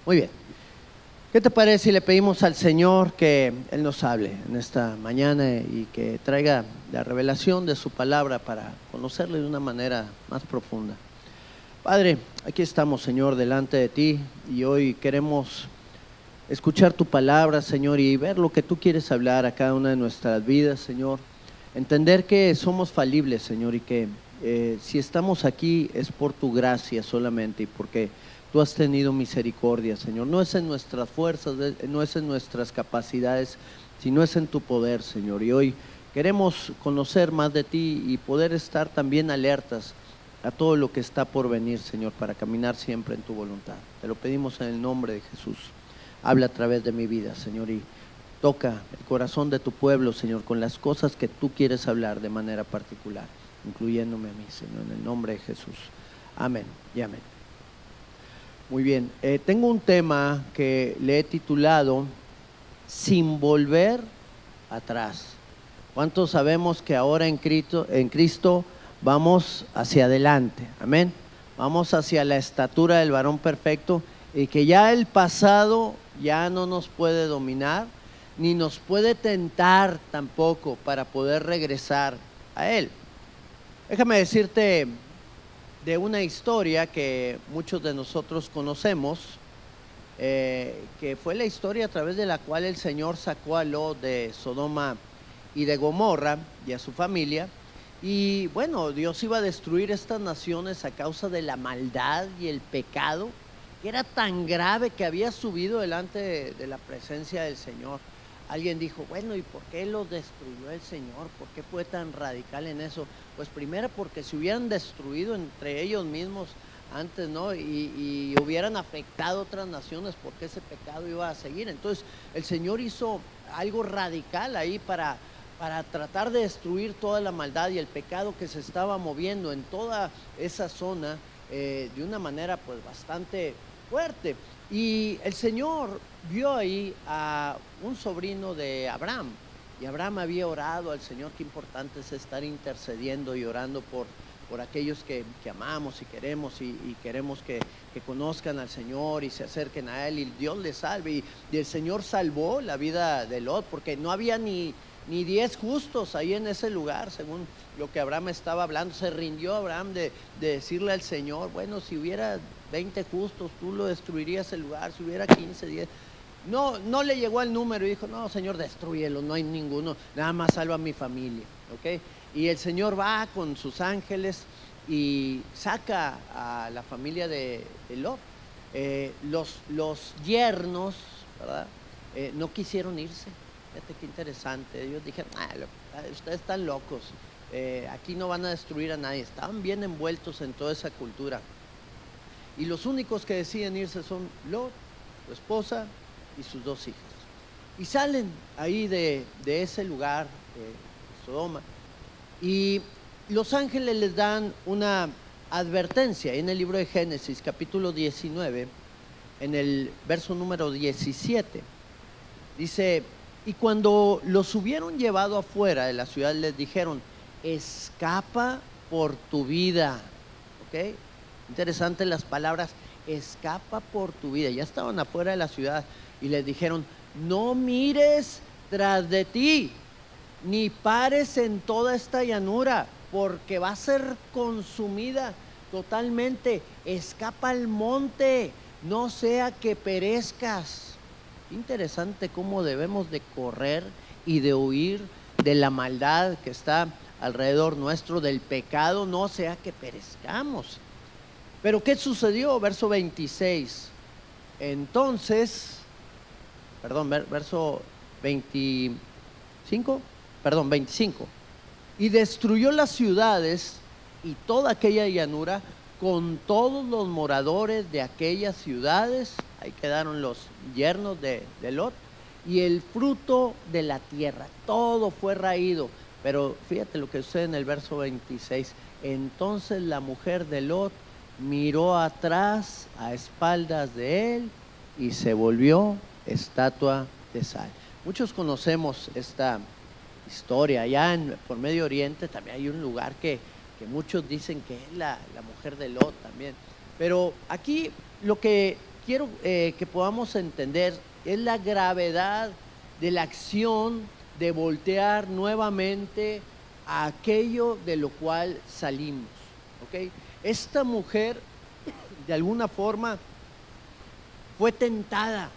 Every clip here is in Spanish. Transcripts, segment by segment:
Muy bien. ¿Qué te parece si le pedimos al Señor que Él nos hable en esta mañana y que traiga la revelación de su palabra para conocerle de una manera más profunda? Padre, aquí estamos, Señor, delante de ti y hoy queremos escuchar tu palabra, Señor, y ver lo que tú quieres hablar a cada una de nuestras vidas, Señor. Entender que somos falibles, Señor, y que si estamos aquí es por tu gracia solamente y porque tú has tenido misericordia, Señor. No es en nuestras fuerzas, no es en nuestras capacidades, sino es en tu poder, Señor. Y hoy queremos conocer más de ti y poder estar también alertas a todo lo que está por venir, Señor, para caminar siempre en tu voluntad. Te lo pedimos en el nombre de Jesús. Habla a través de mi vida, Señor, y toca el corazón de tu pueblo, Señor, con las cosas que tú quieres hablar de manera particular, incluyéndome a mí, Señor, en el nombre de Jesús. Amén y amén. Muy bien, tengo un tema que le he titulado Sin volver atrás. ¿Cuántos sabemos que ahora en Cristo vamos hacia adelante? Amén. Vamos hacia la estatura del varón perfecto y que ya el pasado ya no nos puede dominar, ni nos puede tentar tampoco para poder regresar a Él. Déjame decirte de una historia que muchos de nosotros conocemos, que fue la historia a través de la cual el Señor sacó a Lot de Sodoma y de Gomorra y a su familia. Y bueno, Dios iba a destruir estas naciones a causa de la maldad y el pecado, que era tan grave que había subido delante de la presencia del Señor. Alguien dijo, bueno, ¿y por qué los destruyó el Señor? ¿Por qué fue tan radical en eso? Pues primero porque se hubieran destruido entre ellos mismos antes, ¿no? Y hubieran afectado a otras naciones, porque ese pecado iba a seguir. Entonces el Señor hizo algo radical ahí para tratar de destruir toda la maldad y el pecado que se estaba moviendo en toda esa zona de una manera pues bastante fuerte. Y el Señor vio ahí a un sobrino de Abraham, y Abraham había orado al Señor. Qué importante es estar intercediendo y orando por aquellos que amamos y queremos que conozcan al Señor y se acerquen a Él y Dios les salve. Y el Señor salvó la vida de Lot, porque no había ni 10 justos ahí en ese lugar, según lo que Abraham estaba hablando. Se rindió Abraham de decirle al Señor, bueno, si hubiera 20 justos, tú lo destruirías el lugar, si hubiera 15, 10. No le llegó al número y dijo, no, Señor, destrúyelo, no hay ninguno, nada más salva a mi familia, ¿ok? Y el Señor va con sus ángeles y saca a la familia de Lot. Los yernos, ¿verdad? No quisieron irse. Fíjate qué interesante. Ellos dijeron, ustedes están locos, aquí no van a destruir a nadie. Estaban bien envueltos en toda esa cultura. Y los únicos que deciden irse son Lot, su esposa y sus 2 hijas. Y salen ahí de ese lugar, Sodoma, y los ángeles les dan una advertencia en el libro de Génesis, capítulo 19, en el verso número 17. Dice, y cuando los hubieron llevado afuera de la ciudad, les dijeron, escapa por tu vida. ¿Ok? Interesante las palabras, escapa por tu vida. Ya estaban afuera de la ciudad y les dijeron, no mires tras de ti, ni pares en toda esta llanura, porque va a ser consumida totalmente. Escapa al monte, no sea que perezcas. Interesante cómo debemos de correr y de huir de la maldad que está alrededor nuestro, del pecado, no sea que perezcamos. Pero ¿qué sucedió? Verso 26. Entonces, verso 25, 25. Y destruyó las ciudades y toda aquella llanura con todos los moradores de aquellas ciudades. Ahí quedaron los yernos de Lot y el fruto de la tierra. Todo fue raído. Pero fíjate lo que sucede en el verso 26. Entonces la mujer de Lot miró atrás a espaldas de él y se volvió estatua de sal. Muchos conocemos esta historia. Allá por Medio Oriente también hay un lugar que muchos dicen que es la mujer de Lot también. Pero aquí lo que quiero que podamos entender es la gravedad de la acción de voltear nuevamente a aquello de lo cual salimos, ¿ok? Esta mujer, de alguna forma, fue tentada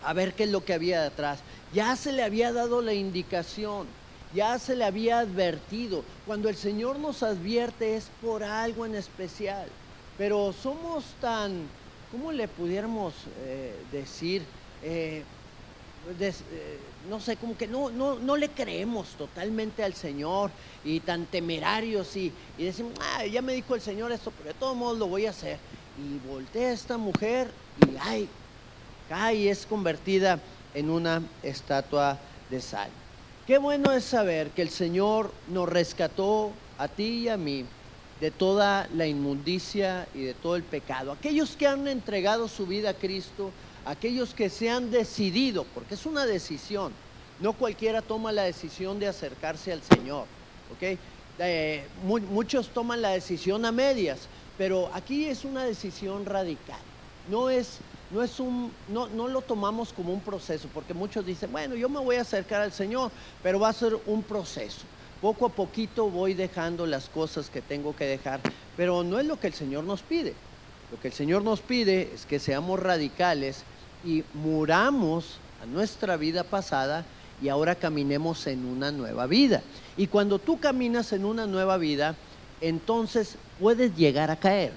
a ver qué es lo que había detrás. Ya se le había dado la indicación, ya se le había advertido. Cuando el Señor nos advierte es por algo en especial, pero somos tan, ¿cómo le pudiéramos decir? No sé, como que no le creemos totalmente al Señor y tan temerarios y decimos, ya me dijo el Señor esto, pero de todos modos lo voy a hacer. Y voltea esta mujer y cae y es convertida en una estatua de sal. Qué bueno es saber que el Señor nos rescató a ti y a mí de toda la inmundicia y de todo el pecado. Aquellos que han entregado su vida a Cristo, aquellos que se han decidido, porque es una decisión, no cualquiera toma la decisión de acercarse al Señor, ¿ok? Muchos toman la decisión a medias, pero aquí es una decisión radical. No lo tomamos como un proceso, porque muchos dicen, bueno, yo me voy a acercar al Señor, pero va a ser un proceso. Poco a poquito voy dejando las cosas que tengo que dejar, pero no es lo que el Señor nos pide. Lo que el Señor nos pide es que seamos radicales y muramos a nuestra vida pasada y ahora caminemos en una nueva vida. Y cuando tú caminas en una nueva vida, entonces puedes llegar a caer,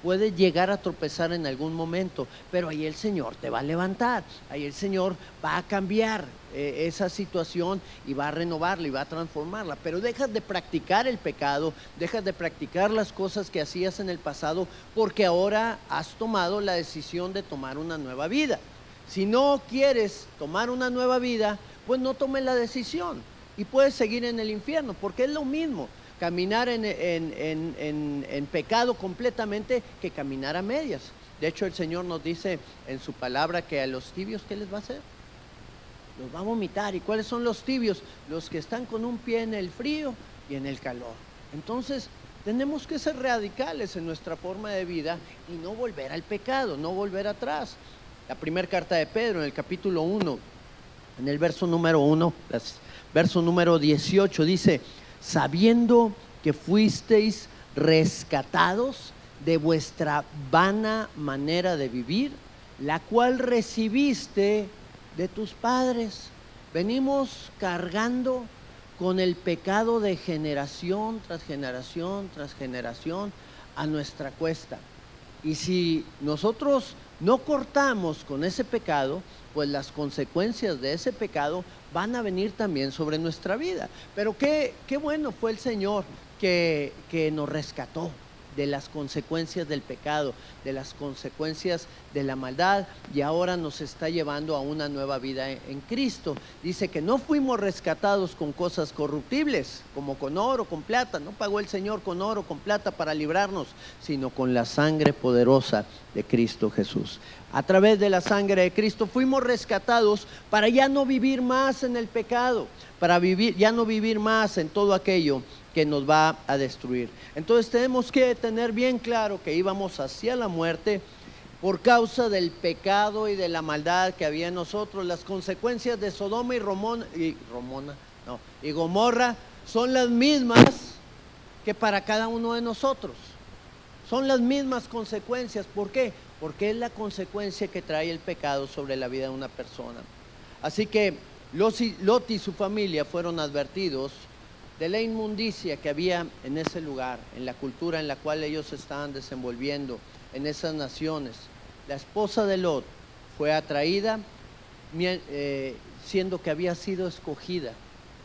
puedes llegar a tropezar en algún momento, pero ahí el Señor te va a levantar, ahí el Señor va a cambiar esa situación y va a renovarla y va a transformarla. Pero dejas de practicar el pecado, dejas de practicar las cosas que hacías en el pasado, porque ahora has tomado la decisión de tomar una nueva vida. Si no quieres tomar una nueva vida, pues no tomes la decisión y puedes seguir en el infierno, porque es lo mismo caminar en pecado completamente que caminar a medias. De hecho, el Señor nos dice en su palabra que a los tibios, ¿qué les va a hacer? Los va a vomitar. ¿Y cuáles son los tibios? Los que están con un pie en el frío y en el calor. Entonces, tenemos que ser radicales en nuestra forma de vida y no volver al pecado, no volver atrás. La primera carta de Pedro, en el capítulo 1, en el verso número 1, verso número 18, dice: sabiendo que fuisteis rescatados de vuestra vana manera de vivir, la cual recibiste de tus padres. Venimos cargando con el pecado de generación tras generación tras generación a nuestra cuesta. Y si nosotros no cortamos con ese pecado, pues las consecuencias de ese pecado van a venir también sobre nuestra vida. Pero qué bueno fue el Señor que nos rescató de las consecuencias del pecado, de las consecuencias de la maldad, y ahora nos está llevando a una nueva vida en Cristo. Dice que no fuimos rescatados con cosas corruptibles, como con oro, con plata. No pagó el Señor con oro, con plata para librarnos, sino con la sangre poderosa de Cristo Jesús. A través de la sangre de Cristo fuimos rescatados para ya no vivir más en el pecado, para ya no vivir más en todo aquello que nos va a destruir. Entonces tenemos que tener bien claro que íbamos hacia la muerte por causa del pecado y de la maldad que había en nosotros. Las consecuencias de Sodoma y Gomorra son las mismas que para cada uno de nosotros. Son las mismas consecuencias. ¿Por qué? Porque es la consecuencia que trae el pecado sobre la vida de una persona. Así que Lot y su familia fueron advertidos de la inmundicia que había en ese lugar, en la cultura en la cual ellos se estaban desenvolviendo, en esas naciones. La esposa de Lot fue atraída siendo que había sido escogida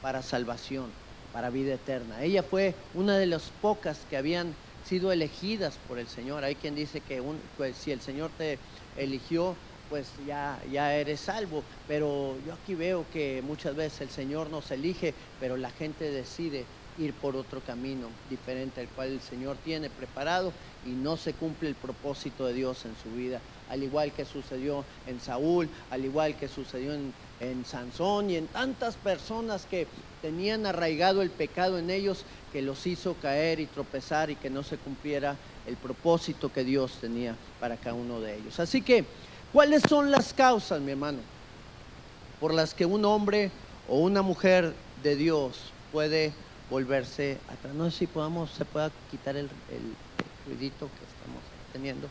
para salvación, para vida eterna. Ella fue una de las pocas que habían sido elegidas por el Señor. Hay quien dice que pues, si el Señor te eligió, pues ya eres salvo, pero yo aquí veo que muchas veces el Señor nos elige, pero la gente decide ir por otro camino diferente al cual el Señor tiene preparado y no se cumple el propósito de Dios en su vida. al igual que sucedió en Saúl, al igual que sucedió en Sansón y en tantas personas que tenían arraigado el pecado en ellos, que los hizo caer y tropezar y que no se cumpliera el propósito que Dios tenía para cada uno de ellos. Así que, ¿cuáles son las causas, mi hermano, por las que un hombre o una mujer de Dios puede volverse atrás? No sé si se pueda quitar el ruidito que estamos teniendo.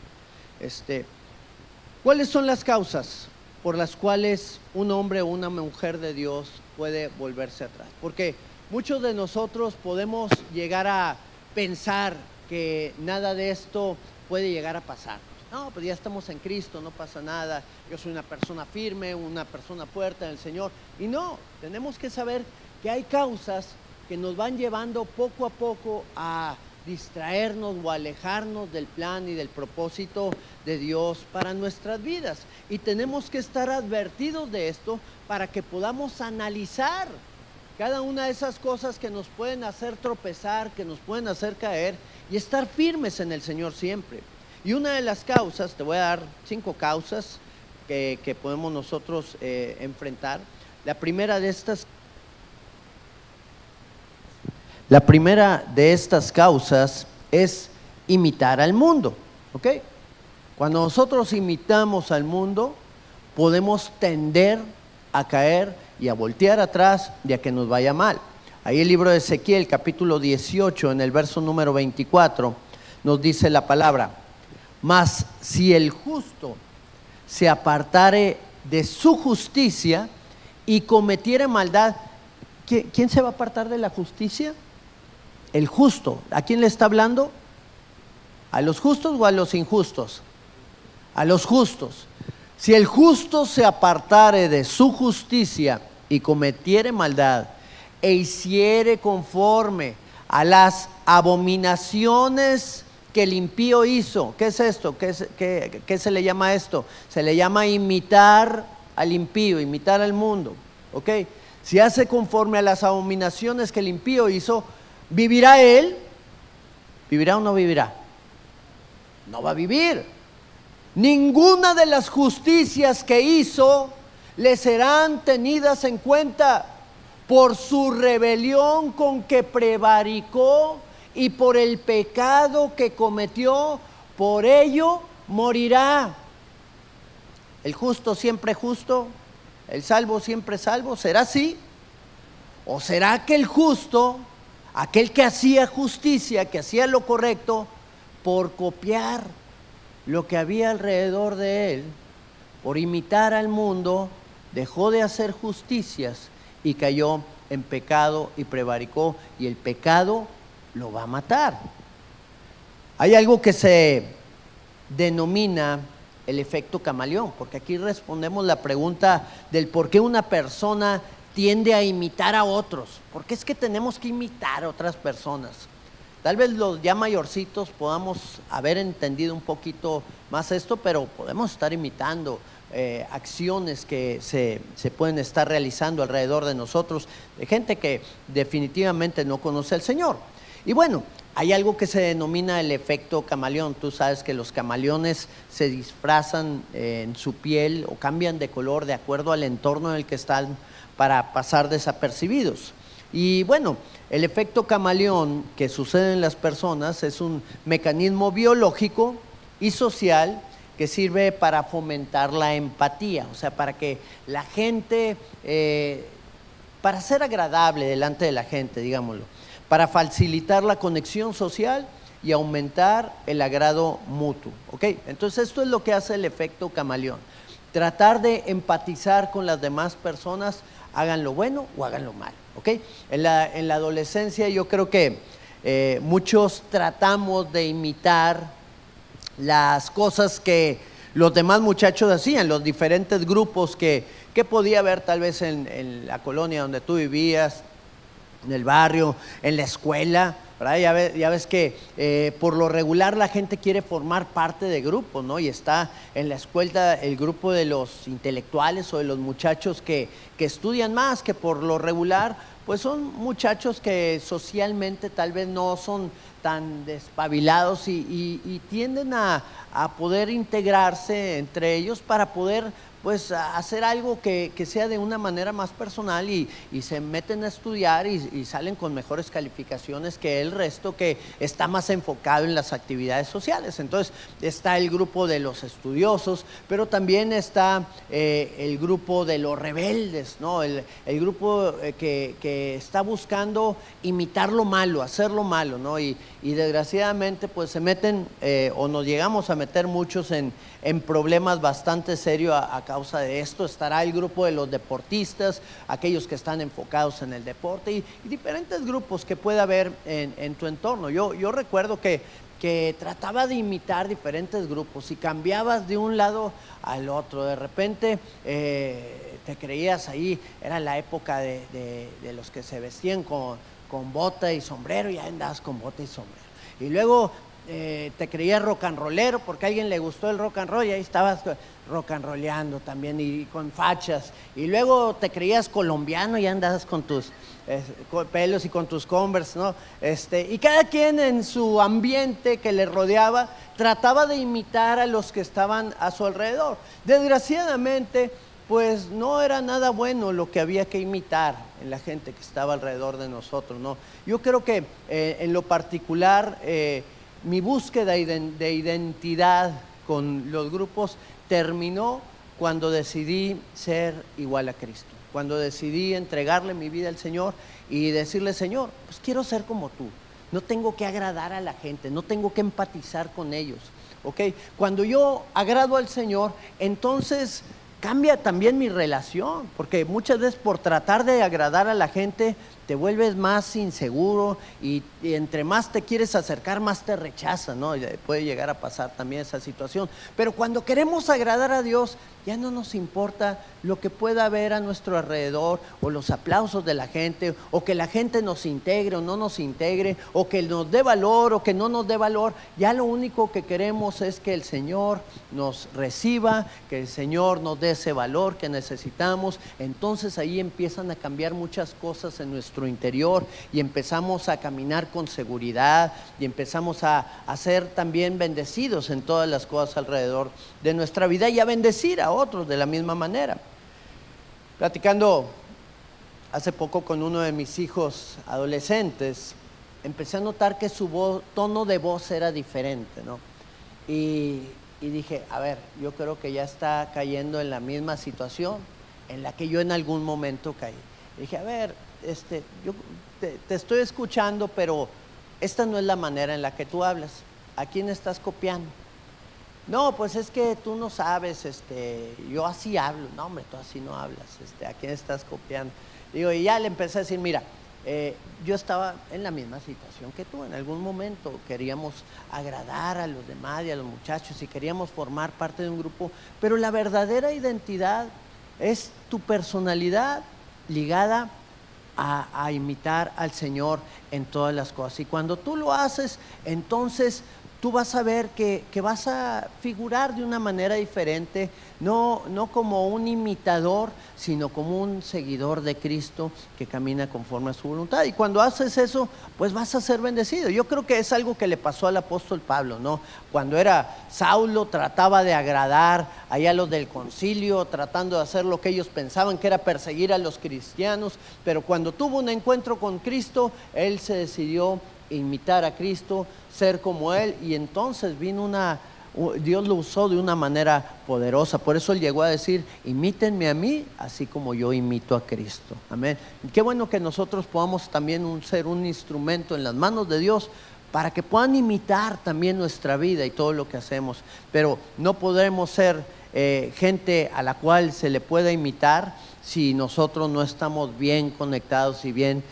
¿Cuáles son las causas por las cuales un hombre o una mujer de Dios puede volverse atrás? Porque muchos de nosotros podemos llegar a pensar que nada de esto puede llegar a pasar. No, pues ya estamos en Cristo, no pasa nada, yo soy una persona firme, una persona fuerte en el Señor. Y no, tenemos que saber que hay causas que nos van llevando poco a poco a distraernos o alejarnos del plan y del propósito de Dios para nuestras vidas. Y tenemos que estar advertidos de esto para que podamos analizar cada una de esas cosas que nos pueden hacer tropezar, que nos pueden hacer caer, y estar firmes en el Señor siempre. Y una de las causas, te voy a dar 5 causas que podemos nosotros enfrentar. La primera de estas causas es imitar al mundo, ¿ok? Cuando nosotros imitamos al mundo, podemos tender a caer y a voltear atrás y a que nos vaya mal. Ahí el libro de Ezequiel, capítulo 18, en el verso número 24, nos dice la palabra: mas si el justo se apartare de su justicia y cometiere maldad. ¿Quién se va a apartar de la justicia? El justo. ¿A quién le está hablando? ¿A los justos o a los injustos? A los justos. Si el justo se apartare de su justicia y cometiere maldad e hiciere conforme a las abominaciones que el impío hizo. ¿Qué es esto? ¿Qué se le llama esto? Se le llama imitar al impío, imitar al mundo, ¿ok? Si hace conforme a las abominaciones que el impío hizo, ¿vivirá él? ¿Vivirá o no vivirá? No va a vivir. Ninguna de las justicias que hizo le serán tenidas en cuenta. Por su rebelión con que prevaricó y por el pecado que cometió, por ello morirá. El justo siempre justo, el salvo siempre salvo. ¿Será así? ¿O será que el justo, aquel que hacía justicia, que hacía lo correcto, por copiar lo que había alrededor de él, por imitar al mundo, dejó de hacer justicias y cayó en pecado y prevaricó, y el pecado lo va a matar? Hay algo que se denomina el efecto camaleón, porque aquí respondemos la pregunta del por qué una persona tiende a imitar a otros. ¿Por qué es que tenemos que imitar a otras personas? Tal vez los ya mayorcitos podamos haber entendido un poquito más esto, pero podemos estar imitando acciones que se pueden estar realizando alrededor de nosotros, de gente que definitivamente no conoce al Señor. Y bueno, hay algo que se denomina el efecto camaleón. Tú sabes que los camaleones se disfrazan en su piel o cambian de color de acuerdo al entorno en el que están para pasar desapercibidos. Y bueno, el efecto camaleón que sucede en las personas es un mecanismo biológico y social que sirve para fomentar la empatía, o sea, para que la gente, para ser agradable delante de la gente, digámoslo, para facilitar la conexión social y aumentar el agrado mutuo, ¿ok? Entonces esto es lo que hace el efecto camaleón: tratar de empatizar con las demás personas, hagan lo bueno o hagan lo malo, ¿ok? En la adolescencia yo creo que muchos tratamos de imitar las cosas que los demás muchachos hacían, los diferentes grupos que podía haber tal vez en la colonia donde tú vivías, en el barrio, en la escuela, ¿verdad? Ya ves que por lo regular la gente quiere formar parte de grupos, ¿no? Y está en la escuela el grupo de los intelectuales o de los muchachos que estudian más, que por lo regular pues son muchachos que socialmente tal vez no son tan despabilados y tienden a poder integrarse entre ellos para poder pues hacer algo que sea de una manera más personal y se meten a estudiar y salen con mejores calificaciones que el resto que está más enfocado en las actividades sociales. Entonces está el grupo de los estudiosos, pero también está el grupo de los rebeldes, ¿no? El grupo que está buscando imitar lo malo, hacer lo malo, ¿no? Y desgraciadamente pues se meten o nos llegamos a meter muchos en problemas bastante serios a causa de esto. Estará el grupo de los deportistas, aquellos que están enfocados en el deporte y diferentes grupos que pueda haber en tu entorno. Yo recuerdo que trataba de imitar diferentes grupos y cambiabas de un lado al otro. De repente te creías ahí, era la época de los que se vestían con bota y sombrero, y andabas con bota y sombrero. Y luego te creías rock and rollero porque a alguien le gustó el rock and roll y ahí estabas rock and rolleando también y con fachas. Y luego te creías colombiano y andabas con tus pelos y con tus Converse, ¿no? Y cada quien en su ambiente que le rodeaba trataba de imitar a los que estaban a su alrededor. Desgraciadamente, pues no era nada bueno lo que había que imitar en la gente que estaba alrededor de nosotros, ¿no? Yo creo que en lo particular mi búsqueda de identidad con los grupos terminó cuando decidí ser igual a Cristo, cuando decidí entregarle mi vida al Señor y decirle: Señor, pues quiero ser como tú, no tengo que agradar a la gente, no tengo que empatizar con ellos, ¿ok? Cuando yo agrado al Señor, entonces cambia también mi relación, porque muchas veces por tratar de agradar a la gente te vuelves más inseguro y entre más te quieres acercar, más te rechazan, ¿no? Puede llegar a pasar también esa situación. Pero cuando queremos agradar a Dios, ya no nos importa lo que pueda haber a nuestro alrededor, o los aplausos de la gente, o que la gente nos integre o no nos integre, o que nos dé valor o que no nos dé valor. Ya lo único que queremos es que el Señor nos reciba, que el Señor nos dé ese valor que necesitamos. Entonces ahí empiezan a cambiar muchas cosas en nuestro interior y empezamos a caminar con seguridad y empezamos a ser también bendecidos en todas las cosas alrededor de nuestra vida y a bendecir a otros de la misma manera. Platicando hace poco con uno de mis hijos adolescentes, empecé a notar que su tono de voz era diferente, ¿no? Y dije: a ver, yo creo que ya está cayendo en la misma situación en la que yo en algún momento caí. Y dije: a ver, yo te estoy escuchando, pero esta no es la manera en la que tú hablas. ¿A quién estás copiando? No, pues es que tú no sabes, yo así hablo. No, hombre, tú así no hablas, ¿a quién estás copiando? Digo, y ya le empecé a decir: mira, yo estaba en la misma situación que tú. En algún momento queríamos agradar a los demás y a los muchachos y queríamos formar parte de un grupo, pero la verdadera identidad es tu personalidad ligada a imitar al Señor en todas las cosas. Y cuando tú lo haces, entonces tú vas a ver que vas a figurar de una manera diferente, no como un imitador, sino como un seguidor de Cristo que camina conforme a su voluntad. Y cuando haces eso, pues vas a ser bendecido. Yo creo que es algo que le pasó al apóstol Pablo, ¿no? Cuando era Saulo, trataba de agradar allá a los del concilio, tratando de hacer lo que ellos pensaban que era perseguir a los cristianos, pero cuando tuvo un encuentro con Cristo, él se decidió imitar a Cristo, ser como Él, y entonces vino Dios lo usó de una manera poderosa. Por eso Él llegó a decir: imítenme a mí, así como yo imito a Cristo. Amén. Qué bueno que nosotros podamos también ser un instrumento en las manos de Dios para que puedan imitar también nuestra vida y todo lo que hacemos. Pero no podremos ser gente a la cual se le pueda imitar si nosotros no estamos bien conectados y bien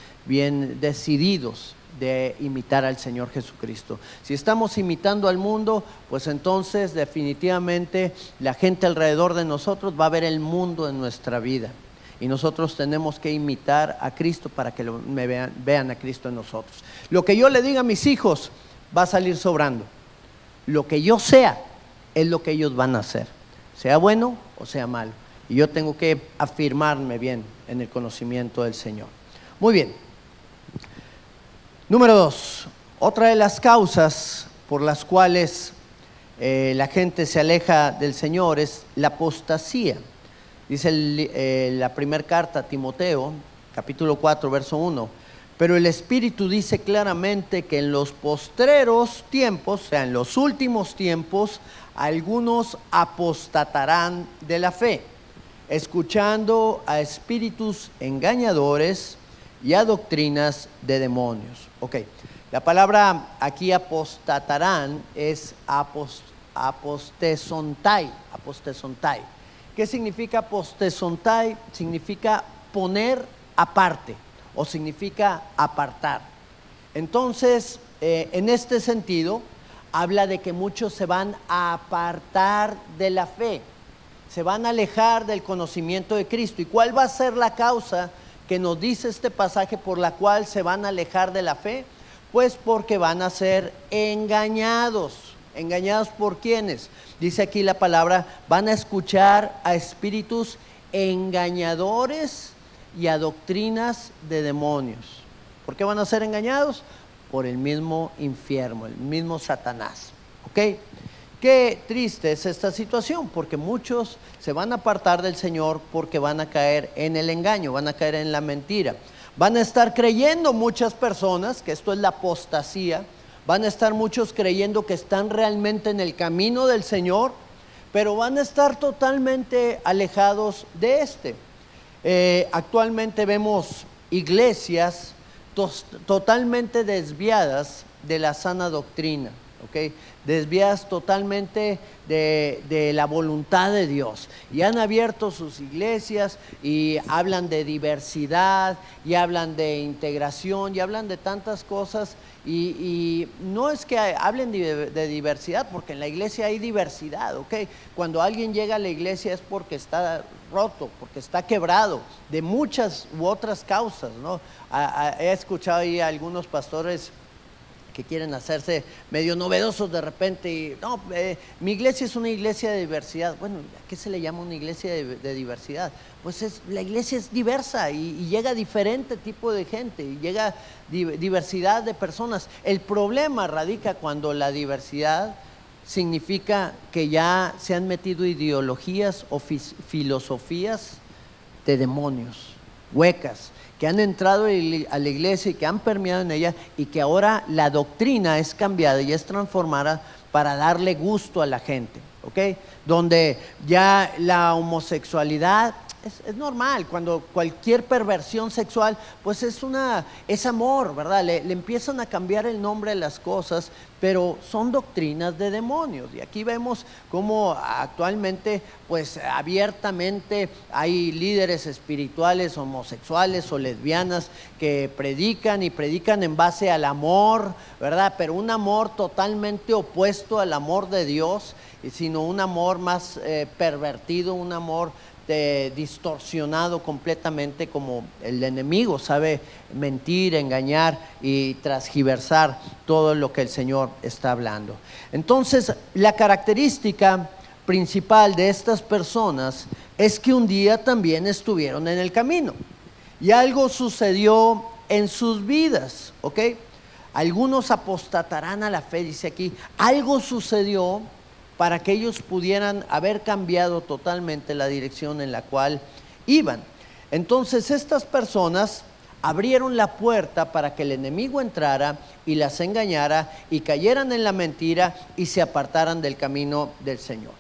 decididos de imitar al Señor Jesucristo. Si estamos imitando al mundo, pues entonces definitivamente la gente alrededor de nosotros va a ver el mundo en nuestra vida, y nosotros tenemos que imitar a Cristo para que vean a Cristo en nosotros. Lo que yo le diga a mis hijos va a salir sobrando. Lo que yo sea es lo que ellos van a hacer, sea bueno o sea malo, y yo tengo que afirmarme bien en el conocimiento del Señor. Muy bien. Número 2. Otra de las causas por las cuales la gente se aleja del Señor es la apostasía. Dice la primera carta a Timoteo, capítulo 4, verso 1. Pero el Espíritu dice claramente que en los postreros tiempos, o sea, en los últimos tiempos, algunos apostatarán de la fe, escuchando a espíritus engañadores y a doctrinas de demonios. Ok, la palabra aquí apostatarán es apostesontai. ¿Qué significa apostesontai? Significa poner aparte o significa apartar. Entonces, en este sentido, habla de que muchos se van a apartar de la fe, se van a alejar del conocimiento de Cristo. ¿Y cuál va a ser la causa que nos dice este pasaje por la cual se van a alejar de la fe? Pues porque van a ser engañados. ¿Engañados por quiénes? Dice aquí la palabra, van a escuchar a espíritus engañadores y a doctrinas de demonios. ¿Por qué van a ser engañados? Por el mismo infierno, el mismo Satanás. ¿Ok? Qué triste es esta situación, porque muchos se van a apartar del Señor porque van a caer en el engaño, van a caer en la mentira. Van a estar creyendo muchas personas, que esto es la apostasía, van a estar muchos creyendo que están realmente en el camino del Señor, pero van a estar totalmente alejados de este. Actualmente vemos iglesias totalmente desviadas de la sana doctrina, ¿ok? Desviadas totalmente de la voluntad de Dios, y han abierto sus iglesias y hablan de diversidad y hablan de integración y hablan de tantas cosas, y no es que hablen de diversidad, porque en la iglesia hay diversidad, ¿ok? Cuando alguien llega a la iglesia es porque está roto, porque está quebrado, de muchas u otras causas, ¿no? He escuchado ahí a algunos pastores que quieren hacerse medio novedosos de repente y no, mi iglesia es una iglesia de diversidad. Bueno, ¿a qué se le llama una iglesia de diversidad? Pues la iglesia es diversa y llega diferente tipo de gente, y llega diversidad de personas. El problema radica cuando la diversidad significa que ya se han metido ideologías o filosofías de demonios, huecas, que han entrado a la iglesia y que han permeado en ella, y que ahora la doctrina es cambiada y es transformada para darle gusto a la gente, ¿ok? Donde ya la homosexualidad es normal, cuando cualquier perversión sexual, pues es amor, ¿verdad? Le empiezan a cambiar el nombre de las cosas, pero son doctrinas de demonios. Y aquí vemos cómo actualmente, pues abiertamente hay líderes espirituales homosexuales o lesbianas que predican en base al amor, ¿verdad? Pero un amor totalmente opuesto al amor de Dios, sino un amor más pervertido, un amor distorsionado completamente, como el enemigo sabe mentir, engañar y transgiversar todo lo que el Señor está hablando. Entonces, la característica principal de estas personas es que un día también estuvieron en el camino y algo sucedió en sus vidas, ¿ok? Algunos apostatarán a la fe, dice aquí. Algo sucedió para que ellos pudieran haber cambiado totalmente la dirección en la cual iban. Entonces estas personas abrieron la puerta para que el enemigo entrara y las engañara y cayeran en la mentira y se apartaran del camino del Señor.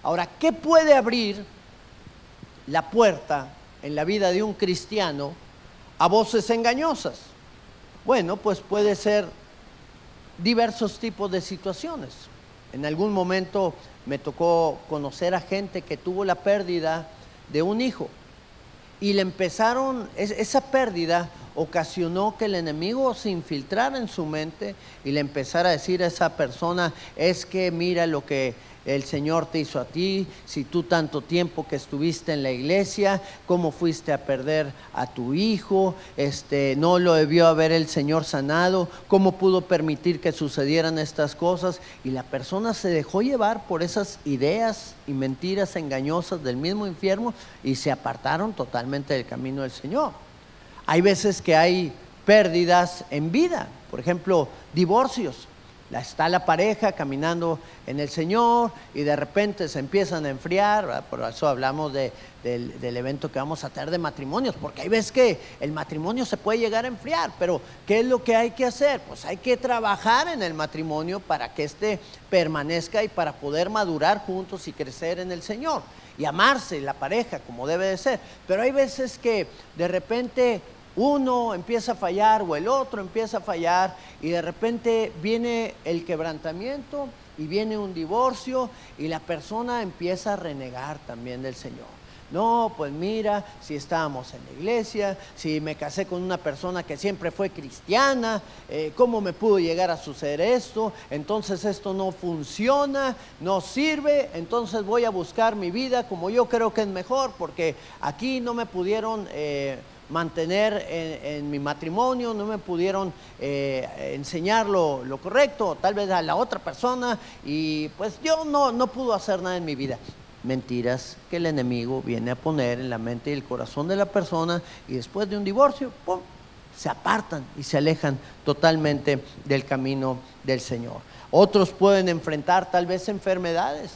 Ahora, ¿qué puede abrir la puerta en la vida de un cristiano a voces engañosas? Bueno, pues puede ser diversos tipos de situaciones. En algún momento me tocó conocer a gente que tuvo la pérdida de un hijo y le empezaron, esa pérdida ocasionó que el enemigo se infiltrara en su mente y le empezara a decir a esa persona: es que mira lo que el Señor te hizo a ti, si tú tanto tiempo que estuviste en la iglesia, cómo fuiste a perder a tu hijo, no lo debió haber el Señor sanado, cómo pudo permitir que sucedieran estas cosas. Y la persona se dejó llevar por esas ideas y mentiras engañosas del mismo infierno y se apartaron totalmente del camino del Señor. Hay veces que hay pérdidas en vida, por ejemplo, divorcios. Está la pareja caminando en el Señor y de repente se empiezan a enfriar, ¿verdad? Por eso hablamos del evento que vamos a tener de matrimonios, porque hay veces que el matrimonio se puede llegar a enfriar, pero ¿qué es lo que hay que hacer? Pues hay que trabajar en el matrimonio para que éste permanezca y para poder madurar juntos y crecer en el Señor y amarse la pareja como debe de ser. Pero hay veces que de repente uno empieza a fallar o el otro empieza a fallar y de repente viene el quebrantamiento y viene un divorcio y la persona empieza a renegar también del Señor. No, pues mira, si estábamos en la iglesia, si me casé con una persona que siempre fue cristiana, ¿cómo me pudo llegar a suceder esto? Entonces esto no funciona, no sirve, entonces voy a buscar mi vida como yo creo que es mejor, porque aquí no me pudieron mantener en mi matrimonio, no me pudieron enseñar lo correcto, tal vez a la otra persona, y pues yo no pudo hacer nada en mi vida. Mentiras que el enemigo viene a poner en la mente y el corazón de la persona, y después de un divorcio, ¡pum!, se apartan y se alejan totalmente del camino del Señor. Otros pueden enfrentar tal vez enfermedades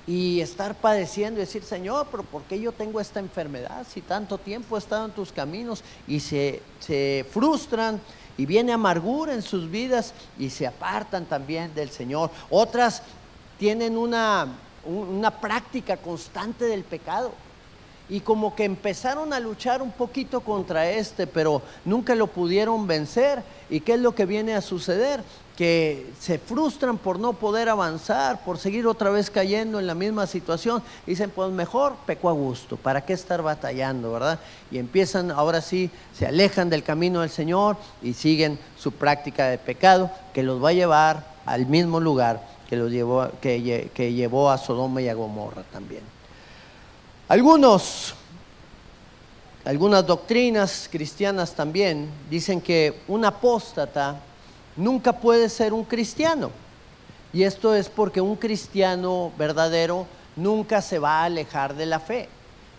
y estar padeciendo y decir: Señor, pero ¿por qué yo tengo esta enfermedad si tanto tiempo he estado en tus caminos? Y se frustran y viene amargura en sus vidas y se apartan también del Señor. Otras tienen una práctica constante del pecado y como que empezaron a luchar un poquito contra pero nunca lo pudieron vencer. ¿Y qué es lo que viene a suceder? Que se frustran por no poder avanzar, por seguir otra vez cayendo en la misma situación. Dicen: pues mejor peco a gusto, ¿para qué estar batallando, verdad? Y empiezan, ahora sí, se alejan del camino del Señor y siguen su práctica de pecado, que los va a llevar al mismo lugar que llevó a Sodoma y a Gomorra también. Algunas doctrinas cristianas también dicen que un apóstata nunca puede ser un cristiano, y esto es porque un cristiano verdadero nunca se va a alejar de la fe.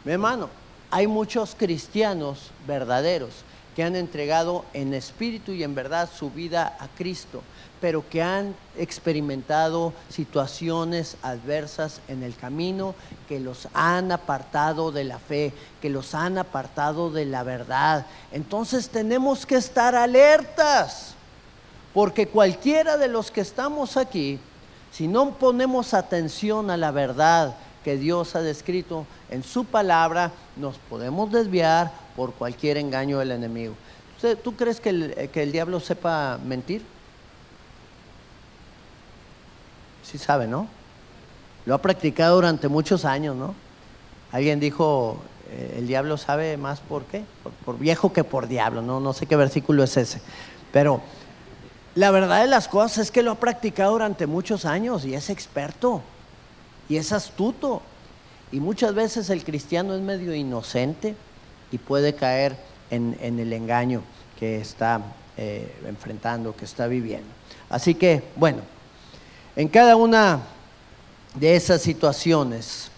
Mi hermano, hay muchos cristianos verdaderos que han entregado en espíritu y en verdad su vida a Cristo, pero que han experimentado situaciones adversas en el camino que los han apartado de la fe, que los han apartado de la verdad. Entonces tenemos que estar alertas, porque cualquiera de los que estamos aquí, si no ponemos atención a la verdad que Dios ha descrito en su palabra, nos podemos desviar por cualquier engaño del enemigo. ¿Tú crees que el diablo sepa mentir? Sí sabe, ¿no? Lo ha practicado durante muchos años, ¿no? Alguien dijo, el diablo sabe más por qué, por viejo que por diablo, no sé qué versículo es ese, pero la verdad de las cosas es que lo ha practicado durante muchos años y es experto y es astuto, y muchas veces el cristiano es medio inocente y puede caer en el engaño que está enfrentando, que está viviendo. Así que, bueno, en cada una de esas situaciones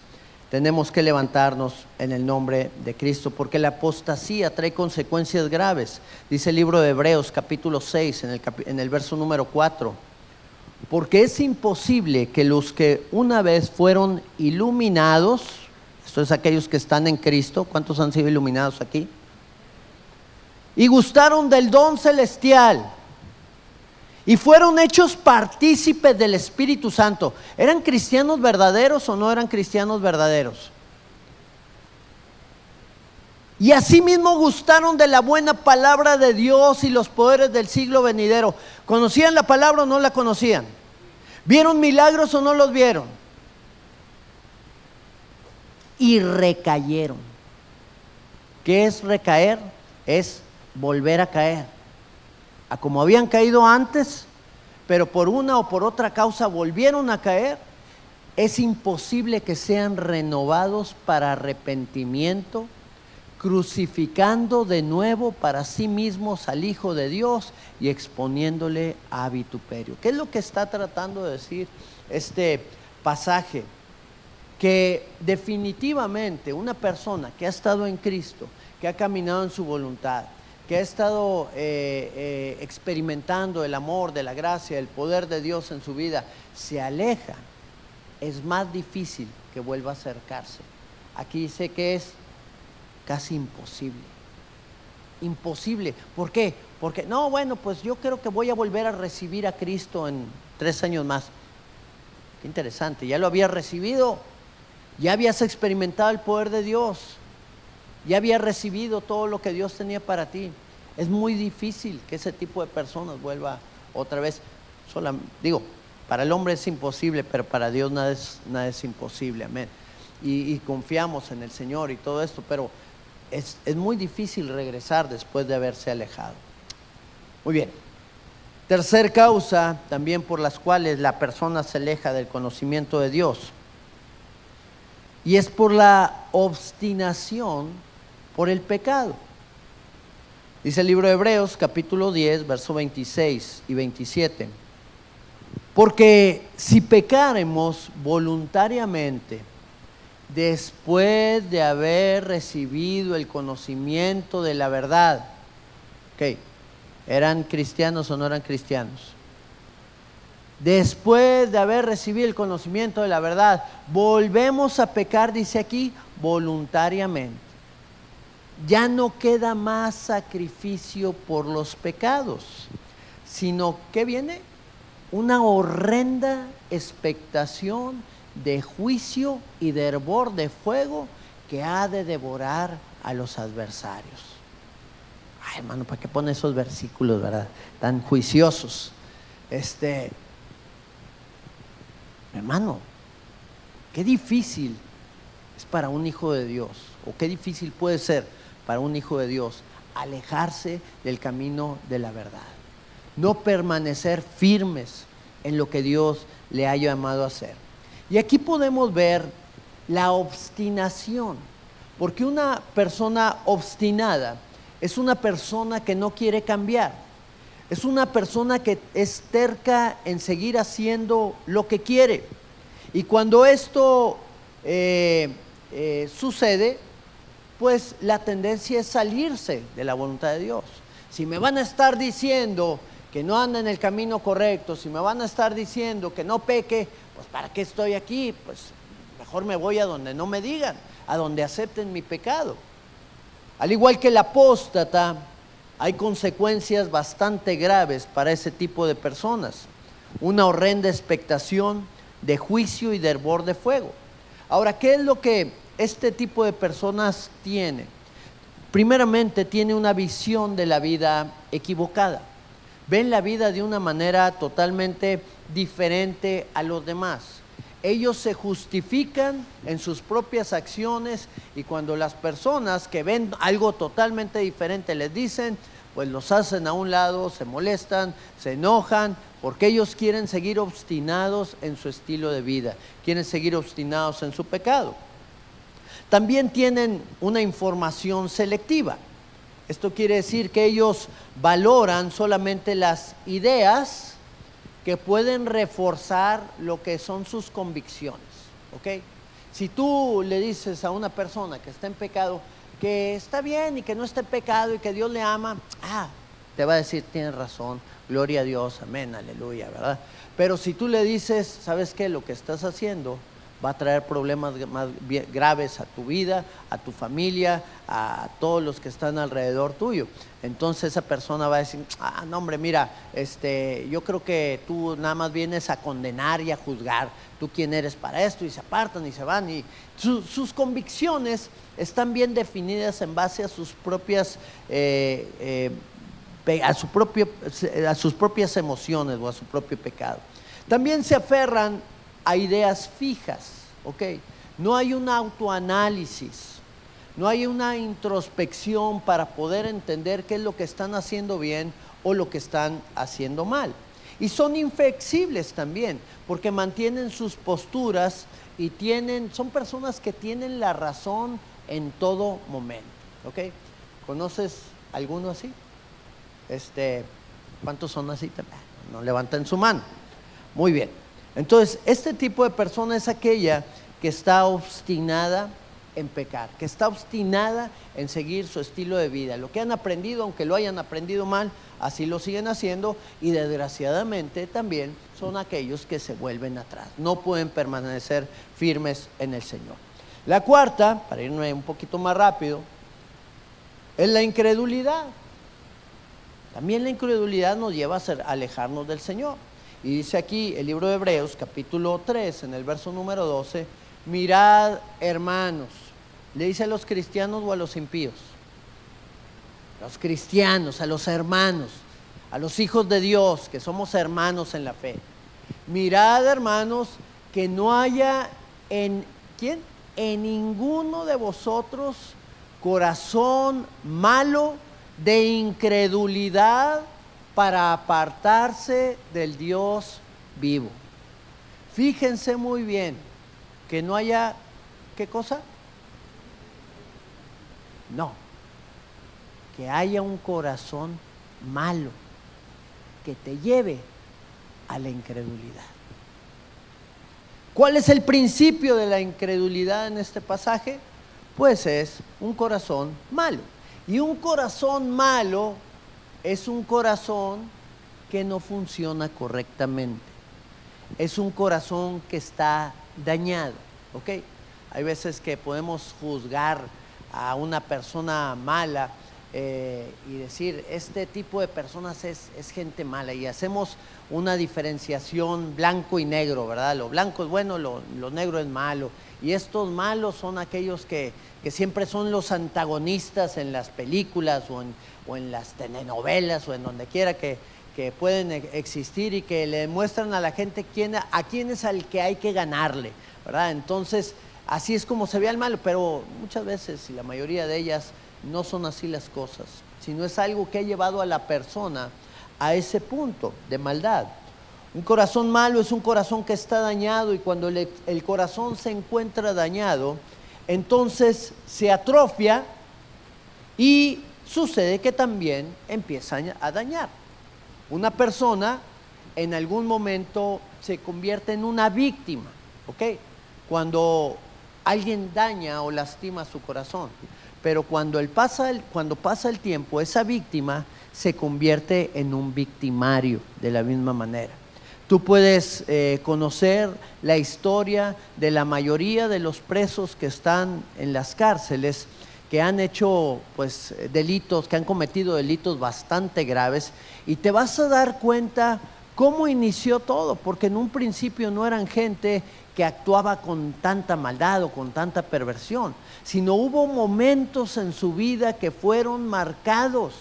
tenemos que levantarnos en el nombre de Cristo, porque la apostasía trae consecuencias graves. Dice el libro de Hebreos capítulo 6 en el verso número 4: porque es imposible que los que una vez fueron iluminados, esto es aquellos que están en Cristo, ¿cuántos han sido iluminados aquí? Y gustaron del don celestial y fueron hechos partícipes del Espíritu Santo. ¿Eran cristianos verdaderos o no eran cristianos verdaderos? Y asimismo gustaron de la buena palabra de Dios y los poderes del siglo venidero. ¿Conocían la palabra o no la conocían? ¿Vieron milagros o no los vieron? Y recayeron. ¿Qué es recaer? Es volver a caer, a como habían caído antes, pero por una o por otra causa volvieron a caer. Es imposible que sean renovados para arrepentimiento, crucificando de nuevo para sí mismos al Hijo de Dios y exponiéndole a vituperio. ¿Qué es lo que está tratando de decir este pasaje? Que definitivamente una persona que ha estado en Cristo, que ha caminado en su voluntad, que ha estado experimentando el amor, de la gracia, el poder de Dios en su vida, se aleja, es más difícil que vuelva a acercarse. Aquí dice que es casi imposible. Imposible. ¿Por qué? Porque, no, bueno, pues yo creo que voy a volver a recibir a Cristo en 3 años más. Qué interesante, ya lo habías recibido, ya habías experimentado el poder de Dios, ya habías recibido todo lo que Dios tenía para ti. Es muy difícil que ese tipo de personas vuelva otra vez. Para el hombre es imposible, pero para Dios nada es imposible, amén. Y confiamos en el Señor y todo esto, pero es muy difícil regresar después de haberse alejado. Muy bien. Tercer causa también por las cuales la persona se aleja del conocimiento de Dios, y es por la obstinación por el pecado. Dice el libro de Hebreos capítulo 10, verso 26 y 27. Porque si pecáremos voluntariamente después de haber recibido el conocimiento de la verdad, ¿eran cristianos o no eran cristianos? Después de haber recibido el conocimiento de la verdad, volvemos a pecar, dice aquí, voluntariamente. Ya no queda más sacrificio por los pecados, sino que viene una horrenda expectación de juicio y de hervor de fuego que ha de devorar a los adversarios. Ay, hermano, ¿para qué pone esos versículos, verdad? Tan juiciosos. Hermano, qué difícil es para un hijo de Dios, o qué difícil puede ser para un hijo de Dios alejarse del camino de la verdad, no permanecer firmes en lo que Dios le ha llamado a hacer. Y aquí podemos ver la obstinación, porque una persona obstinada es una persona que no quiere cambiar, es una persona que es terca en seguir haciendo lo que quiere. Y cuando esto sucede, pues la tendencia es salirse de la voluntad de Dios. Si me van a estar diciendo que no anda en el camino correcto, si me van a estar diciendo que no peque, pues ¿para qué estoy aquí? Pues mejor me voy a donde no me digan, a donde acepten mi pecado. Al igual que el apóstata, hay consecuencias bastante graves para ese tipo de personas. Una horrenda expectación de juicio y de hervor de fuego. Ahora, ¿qué es lo que este tipo de personas tiene? Primeramente, tiene una visión de la vida equivocada. Ven la vida de una manera totalmente diferente a los demás. Ellos se justifican en sus propias acciones, y cuando las personas que ven algo totalmente diferente les dicen, pues los hacen a un lado, se molestan, se enojan, porque ellos quieren seguir obstinados en su estilo de vida, quieren seguir obstinados en su pecado. También tienen una información selectiva. Esto quiere decir que ellos valoran solamente las ideas que pueden reforzar lo que son sus convicciones, ¿ok? Si tú le dices a una persona que está en pecado que está bien y que no está en pecado y que Dios le ama, te va a decir, tienes razón, gloria a Dios, amén, aleluya, ¿verdad? Pero si tú le dices, ¿sabes qué? Lo que estás haciendo va a traer problemas más graves a tu vida, a tu familia, a todos los que están alrededor tuyo. Entonces esa persona va a decir, no hombre, mira, yo creo que tú nada más vienes a condenar y a juzgar, tú quién eres para esto, y se apartan y se van, y sus convicciones están bien definidas en base a sus propias a sus propias emociones o a su propio pecado. También se aferran a ideas fijas, ¿ok? No hay un autoanálisis, no hay una introspección para poder entender qué es lo que están haciendo bien o lo que están haciendo mal. Y son inflexibles también, porque mantienen sus posturas y son personas que tienen la razón en todo momento, ¿ok? ¿Conoces alguno así? ¿Cuántos son así? No levanten su mano. Muy bien. Entonces, este tipo de persona es aquella que está obstinada en pecar, que está obstinada en seguir su estilo de vida. Lo que han aprendido, aunque lo hayan aprendido mal, así lo siguen haciendo, y desgraciadamente también son aquellos que se vuelven atrás, no pueden permanecer firmes en el Señor. La cuarta, para irme un poquito más rápido, es la incredulidad. También la incredulidad nos lleva a alejarnos del Señor. Y dice aquí el libro de Hebreos, capítulo 3, en el verso número 12, mirad, hermanos, le dice a los cristianos o a los impíos, a los cristianos, a los hermanos, a los hijos de Dios, que somos hermanos en la fe. Mirad, hermanos, que no haya en ninguno de vosotros corazón malo de incredulidad para apartarse del Dios vivo. Fíjense muy bien, que no haya, ¿qué cosa? No, que haya un corazón malo que te lleve a la incredulidad. ¿Cuál es el principio de la incredulidad en este pasaje? Pues es un corazón malo. Y un corazón malo es un corazón que no funciona correctamente. Es un corazón que está dañado, ¿ok? Hay veces que podemos juzgar a una persona mala y decir, este tipo de personas es gente mala, y hacemos una diferenciación blanco y negro, ¿verdad? Lo blanco es bueno, lo negro es malo, y estos malos son aquellos que siempre son los antagonistas en las películas o en las telenovelas o en donde quiera que pueden existir, y que le muestran a la gente a quién es al que hay que ganarle, ¿verdad? Entonces, así es como se ve al malo, pero muchas veces, y la mayoría de ellas, no son así las cosas, sino es algo que ha llevado a la persona a ese punto de maldad. Un corazón malo es un corazón que está dañado, y cuando el corazón se encuentra dañado, entonces se atrofia y sucede que también empieza a dañar. Una persona en algún momento se convierte en una víctima, ¿ok? Cuando alguien daña o lastima su corazón. Pero cuando pasa el tiempo, esa víctima se convierte en un victimario de la misma manera. Tú puedes conocer la historia de la mayoría de los presos que están en las cárceles, que han hecho delitos, que han cometido delitos bastante graves, y te vas a dar cuenta cómo inició todo, porque en un principio no eran gente que actuaba con tanta maldad o con tanta perversión, sino hubo momentos en su vida que fueron marcados,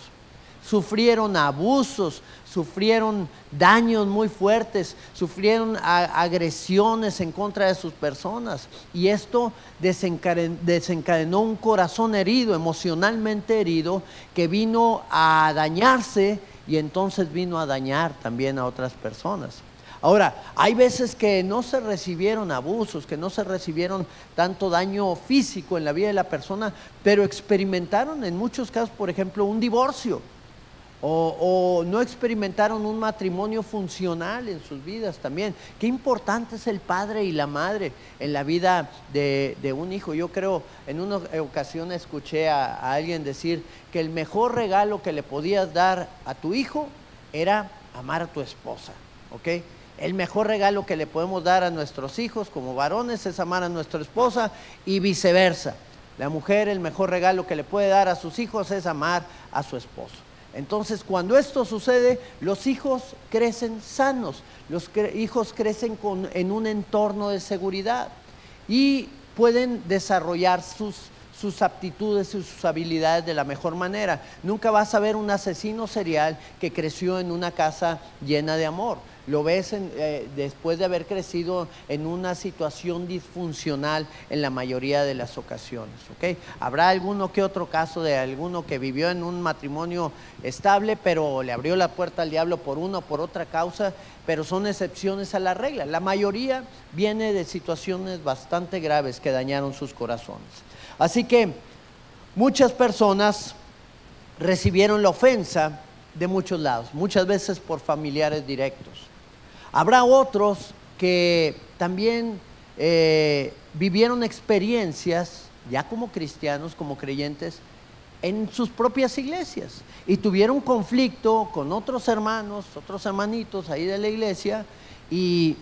sufrieron abusos, sufrieron daños muy fuertes, sufrieron agresiones en contra de sus personas, y esto desencadenó un corazón herido, emocionalmente herido, que vino a dañarse, y entonces vino a dañar también a otras personas. Ahora, hay veces que no se recibieron abusos, que no se recibieron tanto daño físico en la vida de la persona, pero experimentaron en muchos casos, por ejemplo, un divorcio, o no experimentaron un matrimonio funcional en sus vidas también. Qué importante es el padre y la madre en la vida de un hijo. Yo creo, en una ocasión escuché a alguien decir que el mejor regalo que le podías dar a tu hijo era amar a tu esposa, ¿ok? El mejor regalo que le podemos dar a nuestros hijos como varones es amar a nuestra esposa, y viceversa. La mujer, el mejor regalo que le puede dar a sus hijos es amar a su esposo. Entonces, cuando esto sucede, los hijos crecen sanos, los hijos crecen en un entorno de seguridad, y pueden desarrollar sus aptitudes y sus habilidades de la mejor manera. Nunca vas a ver un asesino serial que creció en una casa llena de amor. Lo ves después de haber crecido en una situación disfuncional en la mayoría de las ocasiones, ¿ok? Habrá alguno que otro caso de alguno que vivió en un matrimonio estable, pero le abrió la puerta al diablo por una o por otra causa, pero son excepciones a la regla. La mayoría viene de situaciones bastante graves que dañaron sus corazones. Así que muchas personas recibieron la ofensa de muchos lados, muchas veces por familiares directos. Habrá otros que también vivieron experiencias ya como cristianos, como creyentes, en sus propias iglesias. Y tuvieron conflicto con otros hermanos, otros hermanitos ahí de la iglesia, y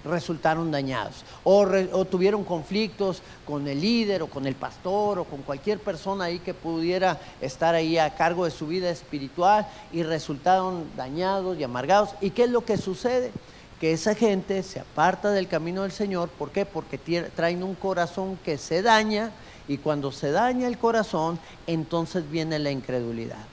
resultaron dañados. O tuvieron conflictos con el líder, o con el pastor, o con cualquier persona ahí que pudiera estar ahí a cargo de su vida espiritual, y resultaron dañados y amargados. ¿Y qué es lo que sucede? Que esa gente se aparta del camino del Señor. ¿Por qué? Porque traen un corazón que se daña, y cuando se daña el corazón, entonces viene la incredulidad.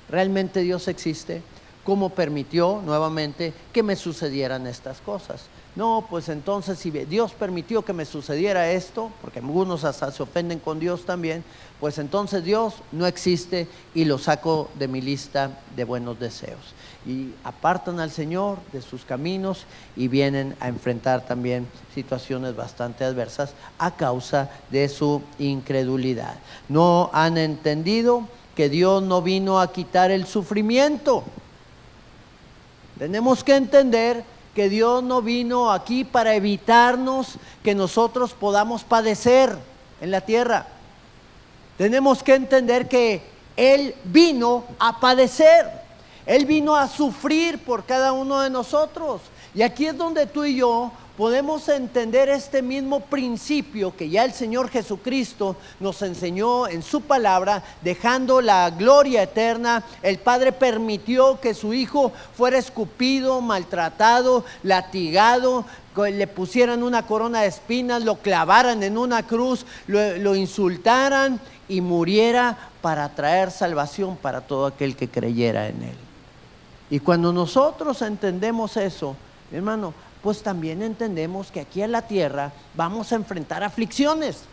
¿Realmente Dios existe? ¿Cómo permitió nuevamente que me sucedieran estas cosas? No, pues entonces si Dios permitió que me sucediera esto, porque algunos hasta se ofenden con Dios también, pues entonces Dios no existe y lo saco de mi lista de buenos deseos. Y apartan al Señor de sus caminos y vienen a enfrentar también situaciones bastante adversas a causa de su incredulidad. No han entendido que Dios no vino a quitar el sufrimiento. Tenemos que entender que Dios no vino aquí para evitarnos que nosotros podamos padecer en la tierra. Tenemos que entender que Él vino a padecer. Él vino a sufrir por cada uno de nosotros. Y aquí es donde tú y yo podemos entender este mismo principio que ya el Señor Jesucristo nos enseñó en su palabra, dejando la gloria eterna. El Padre permitió que su Hijo fuera escupido, maltratado, latigado, le pusieran una corona de espinas, lo clavaran en una cruz, lo insultaran y muriera para traer salvación para todo aquel que creyera en Él. Y cuando nosotros entendemos eso, hermano, pues también entendemos que aquí en la tierra vamos a enfrentar aflicciones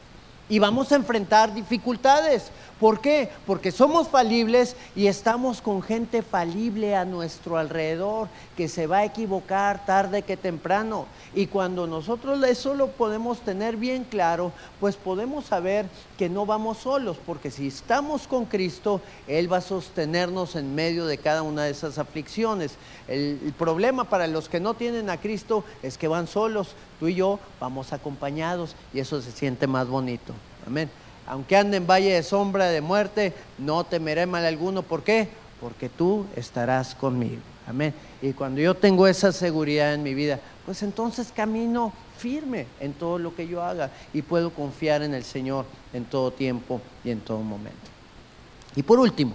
y vamos a enfrentar dificultades. ¿Por qué? Porque somos falibles y estamos con gente falible a nuestro alrededor que se va a equivocar tarde que temprano. Y cuando nosotros eso lo podemos tener bien claro, pues podemos saber que no vamos solos, porque si estamos con Cristo, Él va a sostenernos en medio de cada una de esas aflicciones. El problema para los que no tienen a Cristo es que van solos. Tú y yo vamos acompañados y eso se siente más bonito. Amén. Aunque ande en valle de sombra de muerte, no temeré mal alguno. ¿Por qué? Porque tú estarás conmigo. Amén. Y cuando yo tengo esa seguridad en mi vida, pues entonces camino firme en todo lo que yo haga y puedo confiar en el Señor en todo tiempo y en todo momento. Y por último,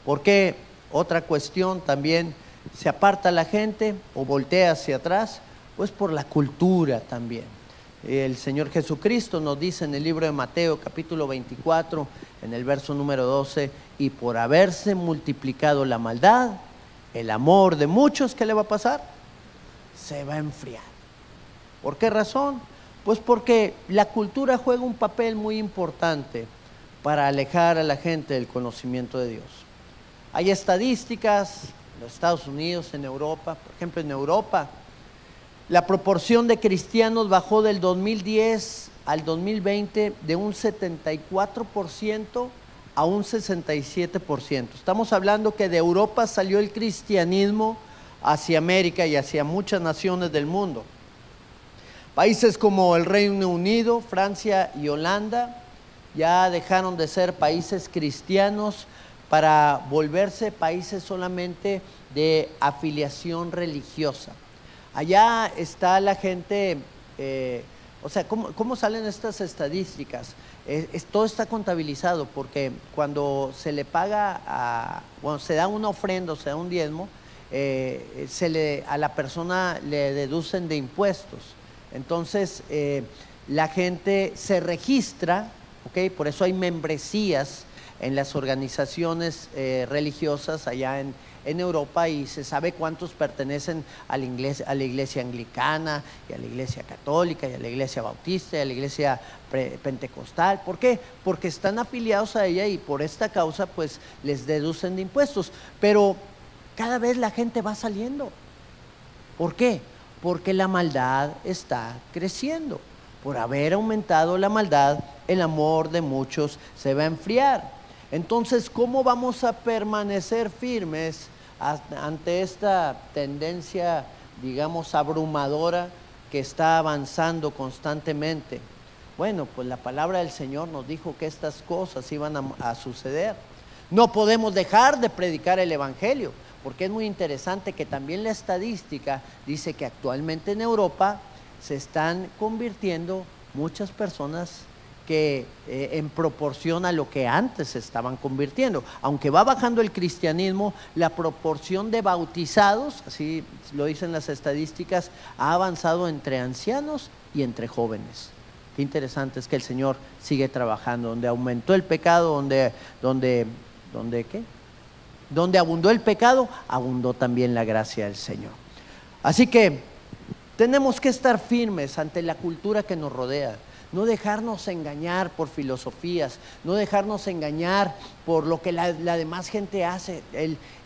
¿por qué otra cuestión también se aparta la gente o voltea hacia atrás? Pues por la cultura también. El Señor Jesucristo nos dice en el libro de Mateo capítulo 24, en el verso número 12, y por haberse multiplicado la maldad, el amor de muchos, ¿qué le va a pasar? Se va a enfriar. ¿Por qué razón? Pues porque la cultura juega un papel muy importante para alejar a la gente del conocimiento de Dios. Hay estadísticas en los Estados Unidos, en Europa. Por ejemplo, en Europa la proporción de cristianos bajó del 2010 al 2020 de un 74% a un 67%. Estamos hablando que de Europa salió el cristianismo hacia América y hacia muchas naciones del mundo. Países como el Reino Unido, Francia y Holanda ya dejaron de ser países cristianos para volverse países solamente de afiliación religiosa. Allá está la gente, ¿cómo salen estas estadísticas? Todo está contabilizado, porque cuando se le paga, cuando se da una ofrenda o se da un diezmo, a la persona le deducen de impuestos. Entonces la gente se registra, ¿okay? Por eso hay membresías en las organizaciones religiosas allá en Europa, y se sabe cuántos pertenecen a la iglesia anglicana y a la iglesia católica y a la iglesia bautista y a la iglesia pentecostal. ¿Por qué? Porque están afiliados a ella y por esta causa pues les deducen de impuestos. Pero cada vez la gente va saliendo. ¿Por qué? Porque la maldad está creciendo. Por haber aumentado la maldad, el amor de muchos se va a enfriar. Entonces, ¿cómo vamos a permanecer firmes ante esta tendencia, digamos, abrumadora que está avanzando constantemente? Bueno, pues la palabra del Señor nos dijo que estas cosas iban a suceder. No podemos dejar de predicar el Evangelio, porque es muy interesante que también la estadística dice que actualmente en Europa se están convirtiendo muchas personas que en proporción a lo que antes se estaban convirtiendo. Aunque va bajando el cristianismo, la proporción de bautizados, así lo dicen las estadísticas, ha avanzado entre ancianos y entre jóvenes. Qué interesante es que el Señor sigue trabajando. Donde aumentó el pecado, donde abundó el pecado, abundó también la gracia del Señor. Así que tenemos que estar firmes ante la cultura que nos rodea. No dejarnos engañar por filosofías, no dejarnos engañar por lo que la demás gente hace.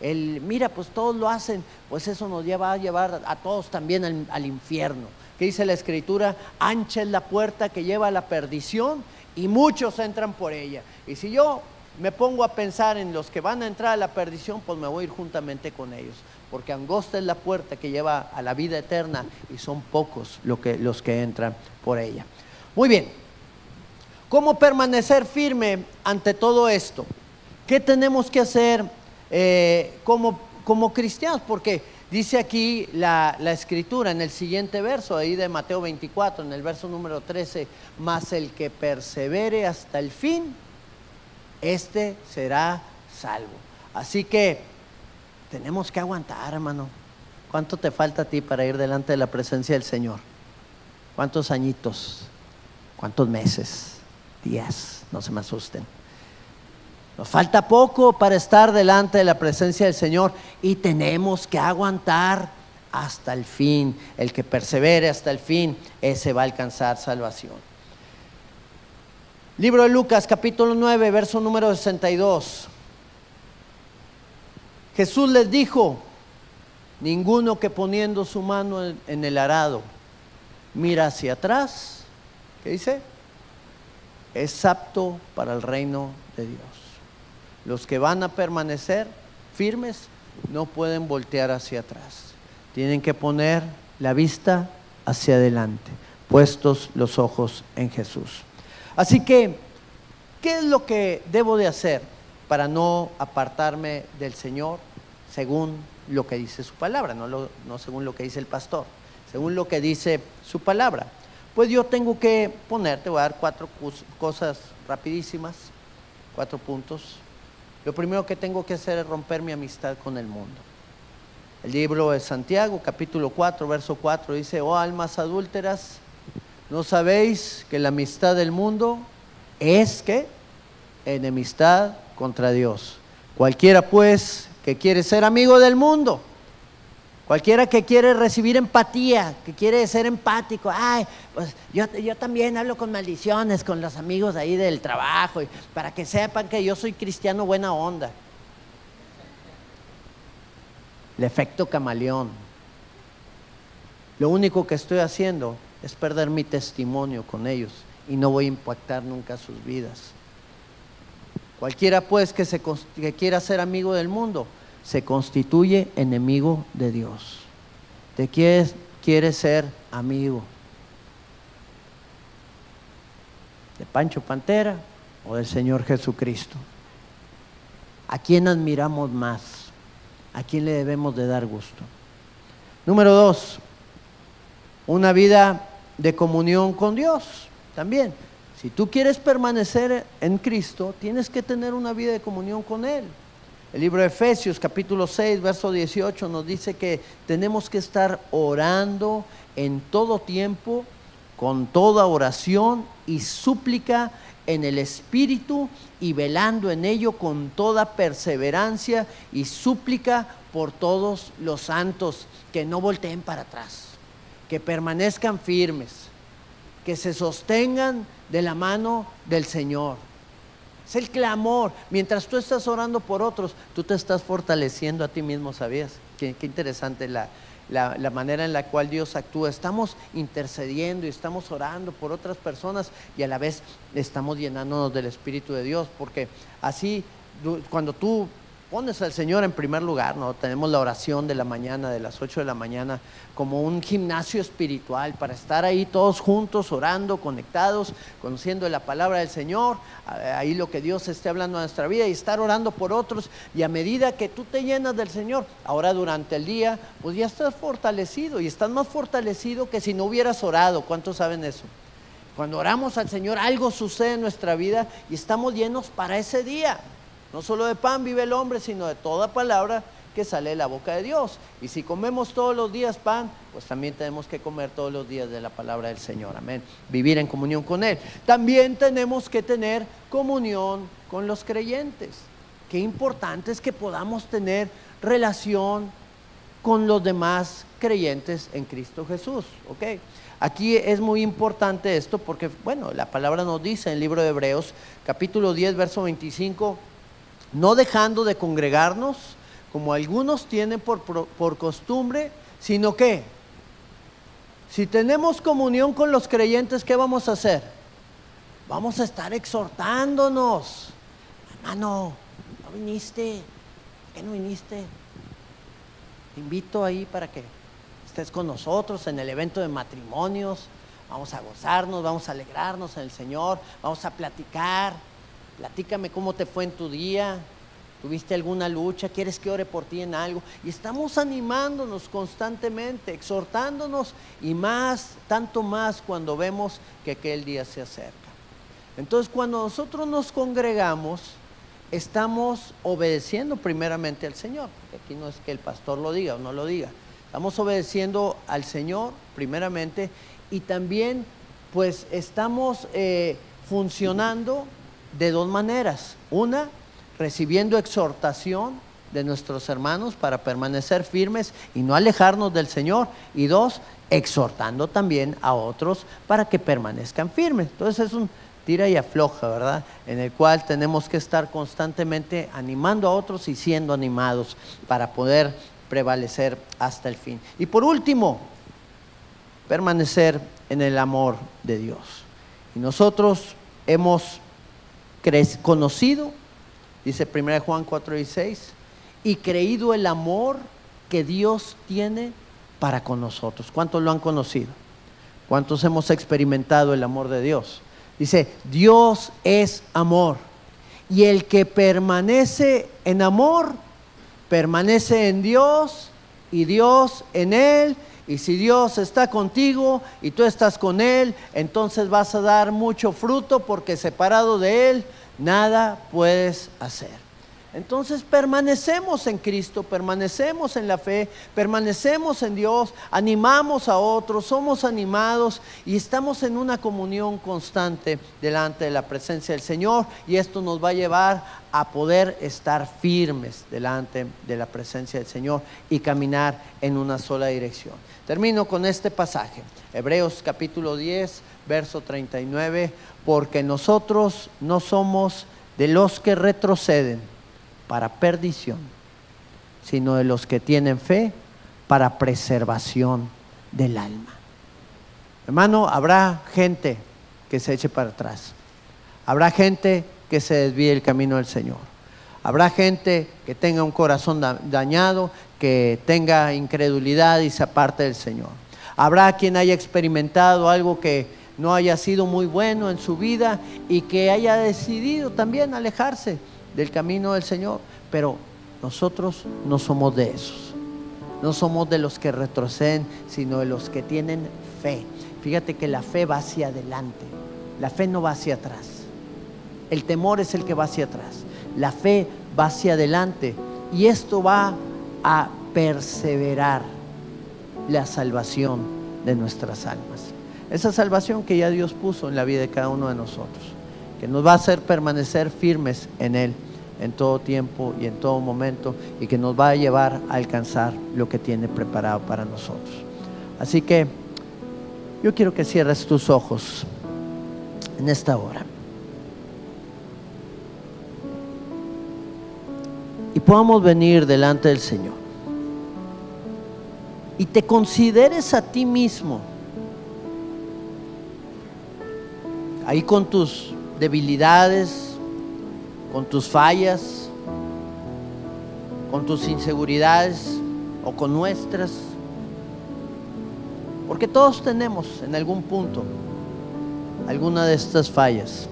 Mira, pues todos lo hacen, pues eso nos va a llevar a todos también al infierno. ¿Qué dice la Escritura? Ancha es la puerta que lleva a la perdición y muchos entran por ella. Y si yo me pongo a pensar en los que van a entrar a la perdición, pues me voy a ir juntamente con ellos. Porque angosta es la puerta que lleva a la vida eterna y son pocos los que entran por ella. Muy bien, ¿cómo permanecer firme ante todo esto? ¿Qué tenemos que hacer como cristianos? Porque dice aquí la Escritura en el siguiente verso, ahí de Mateo 24, en el verso número 13, mas el que persevere hasta el fin, este será salvo. Así que tenemos que aguantar, hermano. ¿Cuánto te falta a ti para ir delante de la presencia del Señor? ¿Cuántos añitos? ¿Cuántos meses? Días, no se me asusten. Nos falta poco para estar delante de la presencia del Señor y tenemos que aguantar hasta el fin. El que persevere hasta el fin, ese va a alcanzar salvación. Libro de Lucas, capítulo 9, verso número 62. Jesús les dijo: ninguno que poniendo su mano en el arado mira hacia atrás, ¿qué dice? Es apto para el reino de Dios. Los que van a permanecer firmes no pueden voltear hacia atrás. Tienen que poner la vista hacia adelante, puestos los ojos en Jesús. Así que, ¿qué es lo que debo de hacer para no apartarme del Señor según lo que dice su palabra? No según lo que dice el pastor, según lo que dice su palabra. Pues yo tengo que te voy a dar 4 cosas rapidísimas, 4 puntos. Lo primero que tengo que hacer es romper mi amistad con el mundo. El libro de Santiago, capítulo 4, verso 4, dice: oh almas adúlteras, ¿no sabéis que la amistad del mundo es ¿qué? Enemistad contra Dios? Cualquiera pues que quiere ser amigo del mundo, cualquiera que quiere recibir empatía, que quiere ser empático, pues yo también hablo con maldiciones con los amigos ahí del trabajo, para que sepan que yo soy cristiano buena onda. El efecto camaleón. Lo único que estoy haciendo es perder mi testimonio con ellos y no voy a impactar nunca sus vidas. Cualquiera pues que quiera ser amigo del mundo se constituye enemigo de Dios. ¿De quién quieres ser amigo? ¿De Pancho Pantera o del Señor Jesucristo? ¿A quién admiramos más? ¿A quién le debemos de dar gusto? Número 2, una vida de comunión con Dios también. Si tú quieres permanecer en Cristo, tienes que tener una vida de comunión con Él. El libro de Efesios, capítulo 6, verso 18, nos dice que tenemos que estar orando en todo tiempo, con toda oración y súplica en el Espíritu, y velando en ello con toda perseverancia y súplica por todos los santos, que no volteen para atrás, que permanezcan firmes, que se sostengan de la mano del Señor. Es el clamor. Mientras tú estás orando por otros, tú te estás fortaleciendo a ti mismo, ¿sabías? Qué interesante la manera en la cual Dios actúa. Estamos intercediendo y estamos orando por otras personas y a la vez estamos llenándonos del Espíritu de Dios, porque así cuando tú pones al Señor en primer lugar, ¿no? Tenemos la oración de la mañana, de las 8 de la mañana, como un gimnasio espiritual para estar ahí todos juntos, orando, conectados, conociendo la palabra del Señor, ahí lo que Dios esté hablando a nuestra vida, y estar orando por otros. Y a medida que tú te llenas del Señor, ahora durante el día, pues ya estás fortalecido, y estás más fortalecido que si no hubieras orado. ¿Cuántos saben eso? Cuando oramos al Señor, algo sucede en nuestra vida y estamos llenos para ese día. No solo de pan vive el hombre, sino de toda palabra que sale de la boca de Dios. Y si comemos todos los días pan, pues también tenemos que comer todos los días de la palabra del Señor. Amén. Vivir en comunión con Él. También tenemos que tener comunión con los creyentes. Qué importante es que podamos tener relación con los demás creyentes en Cristo Jesús. ¿Ok? Aquí es muy importante esto porque, bueno, la palabra nos dice en el libro de Hebreos, capítulo 10, verso 25, no dejando de congregarnos, como algunos tienen por costumbre, sino que, si tenemos comunión con los creyentes, ¿qué vamos a hacer? Vamos a estar exhortándonos. Hermano, ¿no viniste? ¿Por qué no viniste? Te invito ahí para que estés con nosotros en el evento de matrimonios. Vamos a gozarnos, vamos a alegrarnos en el Señor, vamos a platicar. Platícame cómo te fue en tu día. ¿Tuviste alguna lucha? ¿Quieres que ore por ti en algo? Y estamos animándonos constantemente, exhortándonos, y más, tanto más cuando vemos que aquel día se acerca. Entonces, cuando nosotros nos congregamos, estamos obedeciendo primeramente al Señor. Porque aquí no es que el pastor lo diga o no lo diga. Estamos obedeciendo al Señor primeramente, y también pues estamos funcionando de dos maneras. Una, recibiendo exhortación de nuestros hermanos para permanecer firmes y no alejarnos del Señor. Y dos, exhortando también a otros para que permanezcan firmes. Entonces es un tira y afloja, ¿verdad? En el cual tenemos que estar constantemente animando a otros y siendo animados para poder prevalecer hasta el fin. Y por último, permanecer en el amor de Dios. Y nosotros hemos conocido, dice 1 Juan 4:16, y creído el amor que Dios tiene para con nosotros. ¿Cuántos lo han conocido? ¿Cuántos hemos experimentado el amor de Dios? Dice, Dios es amor, y el que permanece en amor, permanece en Dios y Dios en él. Y si Dios está contigo y tú estás con Él, entonces vas a dar mucho fruto, porque separado de Él nada puedes hacer. Entonces permanecemos en Cristo, permanecemos en la fe, permanecemos en Dios, animamos a otros, somos animados y estamos en una comunión constante delante de la presencia del Señor, y esto nos va a llevar a poder estar firmes delante de la presencia del Señor y caminar en una sola dirección. Termino con este pasaje, Hebreos capítulo 10, verso 39, porque nosotros no somos de los que retroceden para perdición, sino de los que tienen fe para preservación del alma. Hermano, habrá gente que se eche para atrás, habrá gente que se desvíe el camino del Señor, habrá gente que tenga un corazón dañado, que tenga incredulidad y se aparte del Señor. Habrá quien haya experimentado algo que no haya sido muy bueno en su vida y que haya decidido también alejarse del camino del Señor. Pero nosotros no somos de esos, no somos de los que retroceden, sino de los que tienen fe. Fíjate que la fe va hacia adelante, la fe no va hacia atrás. El temor es el que va hacia atrás, la fe va hacia adelante, y esto va a perseverar la salvación de nuestras almas. Esa salvación que ya Dios puso en la vida de cada uno de nosotros, que nos va a hacer permanecer firmes en Él en todo tiempo y en todo momento, y que nos va a llevar a alcanzar lo que tiene preparado para nosotros. Así que yo quiero que cierres tus ojos en esta hora y podamos venir delante del Señor y te consideres a ti mismo ahí con tus debilidades, con tus fallas, con tus inseguridades o con nuestras, porque todos tenemos en algún punto alguna de estas fallas.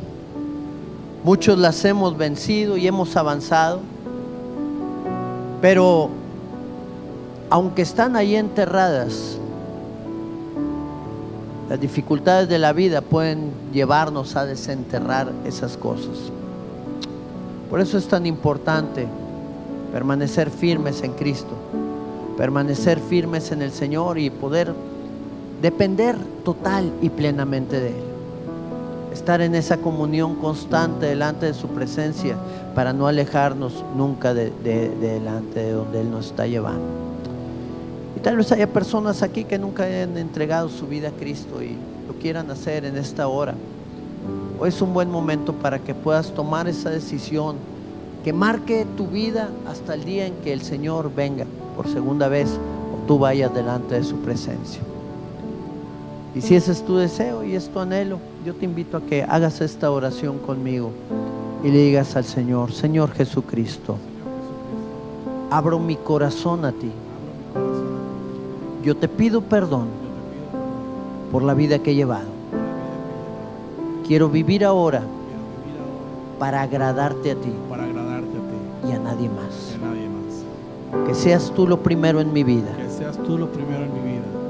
Muchos las hemos vencido y hemos avanzado, pero aunque están ahí enterradas, las dificultades de la vida pueden llevarnos a desenterrar esas cosas. Por eso es tan importante permanecer firmes en Cristo, permanecer firmes en el Señor y poder depender total y plenamente de Él. Estar en esa comunión constante delante de su presencia para no alejarnos nunca delante de donde Él nos está llevando. Y tal vez haya personas aquí que nunca hayan entregado su vida a Cristo y lo quieran hacer en esta hora. Hoy es un buen momento para que puedas tomar esa decisión que marque tu vida hasta el día en que el Señor venga por segunda vez o tú vayas delante de su presencia. Y si ese es tu deseo y es tu anhelo, yo te invito a que hagas esta oración conmigo y le digas al Señor: Señor Jesucristo, abro mi corazón a ti. Yo te pido perdón por la vida que he llevado. Quiero vivir ahora para agradarte a ti y a nadie más. Que seas tú lo primero en mi vida.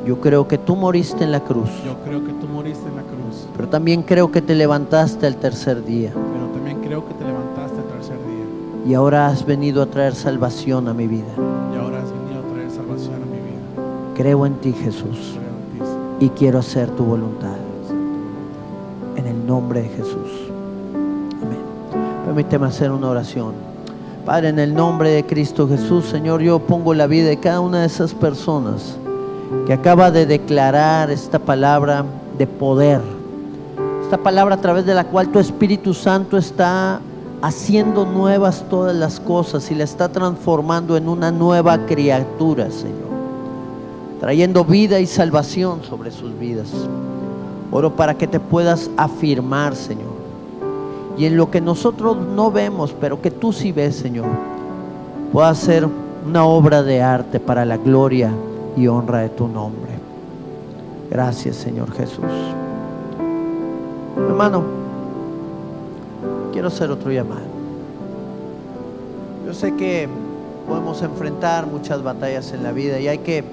Yo creo que tú moriste en la cruz. Pero también creo que te levantaste al tercer día. Y ahora has venido a traer salvación a mi vida. Creo en ti, Jesús, y quiero hacer tu voluntad. En el nombre de Jesús. Amén. Permíteme hacer una oración. Padre, en el nombre de Cristo Jesús, Señor, yo pongo la vida de cada una de esas personas que acaba de declarar esta palabra de poder, esta palabra a través de la cual tu Espíritu Santo está haciendo nuevas todas las cosas y la está transformando en una nueva criatura, Señor, trayendo vida y salvación sobre sus vidas. Oro para que te puedas afirmar, Señor, y en lo que nosotros no vemos, pero que tú sí ves, Señor, pueda ser una obra de arte para la gloria y honra de tu nombre. Gracias, Señor Jesús. Hermano, quiero hacer otro llamado. Yo sé que podemos enfrentar muchas batallas en la vida y hay que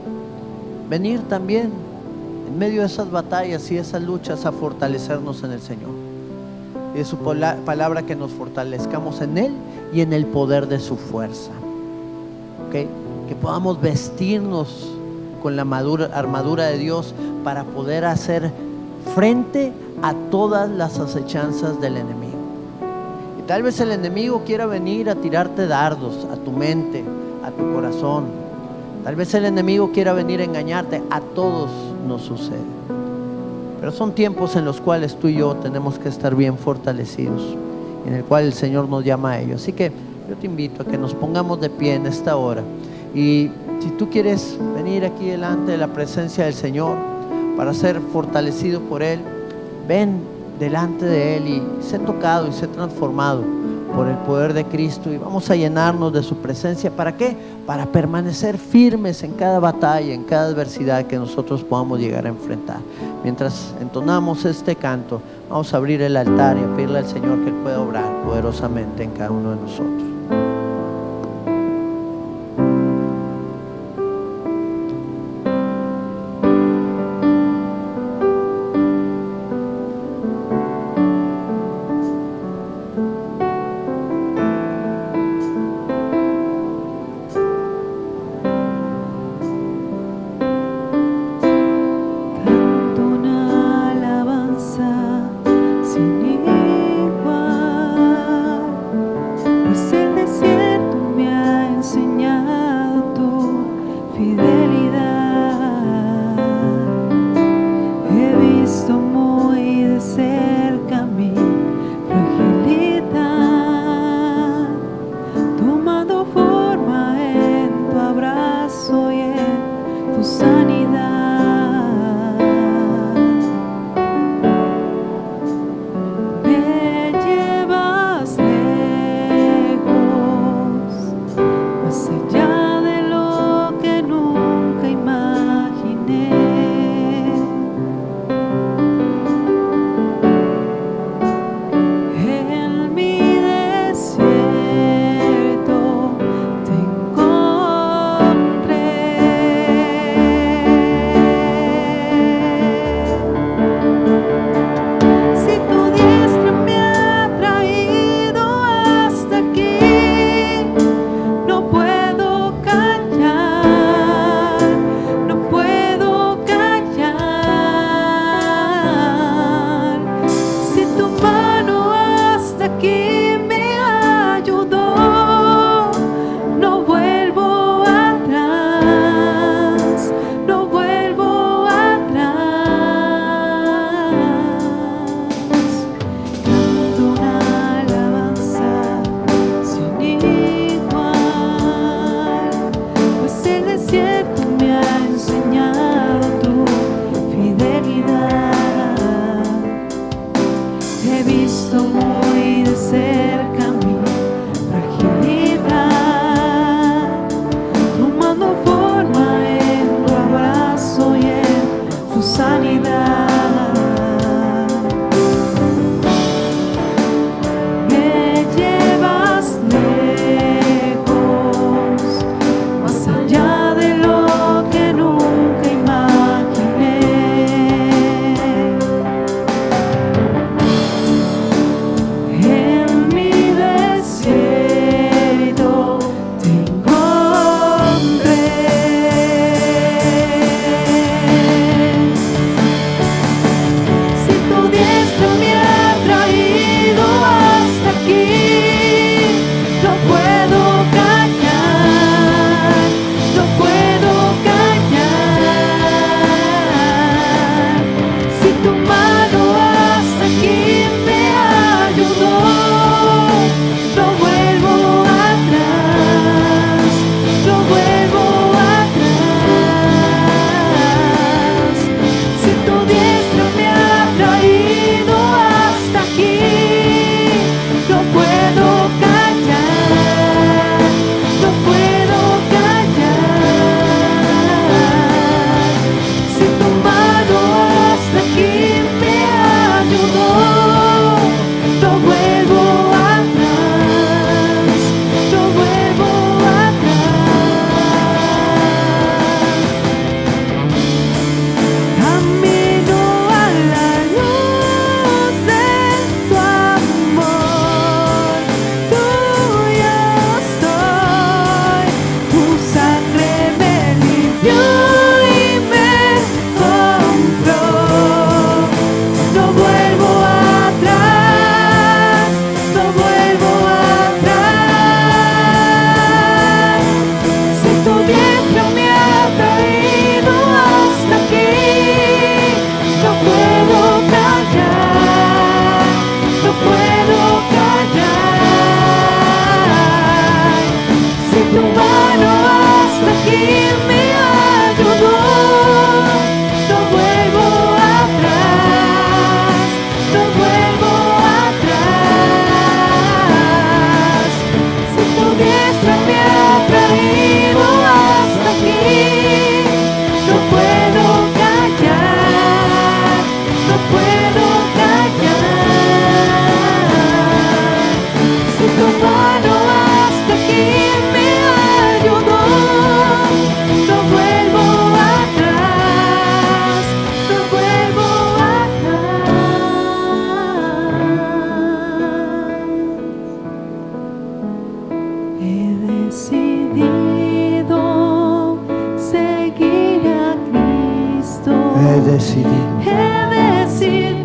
venir también en medio de esas batallas y esas luchas a fortalecernos en el Señor. Y de su palabra que nos fortalezcamos en Él y en el poder de su fuerza. ¿Okay? Que podamos vestirnos con la armadura de Dios para poder hacer frente a todas las acechanzas del enemigo. Y tal vez el enemigo quiera venir a tirarte dardos a tu mente, a tu corazón. Tal vez el enemigo quiera venir a engañarte. A todos nos sucede. Pero son tiempos en los cuales tú y yo tenemos que estar bien fortalecidos, en el cual el Señor nos llama a ello. Así que yo te invito a que nos pongamos de pie en esta hora. Y si tú quieres venir aquí delante de la presencia del Señor para ser fortalecido por Él, ven delante de Él y sé tocado y sé transformado por el poder de Cristo, y vamos a llenarnos de su presencia. ¿Para qué? Para permanecer firmes en cada batalla, en cada adversidad que nosotros podamos llegar a enfrentar. Mientras entonamos este canto, vamos a abrir el altar y a pedirle al Señor que Él pueda obrar poderosamente en cada uno de nosotros. Sin igual, pues el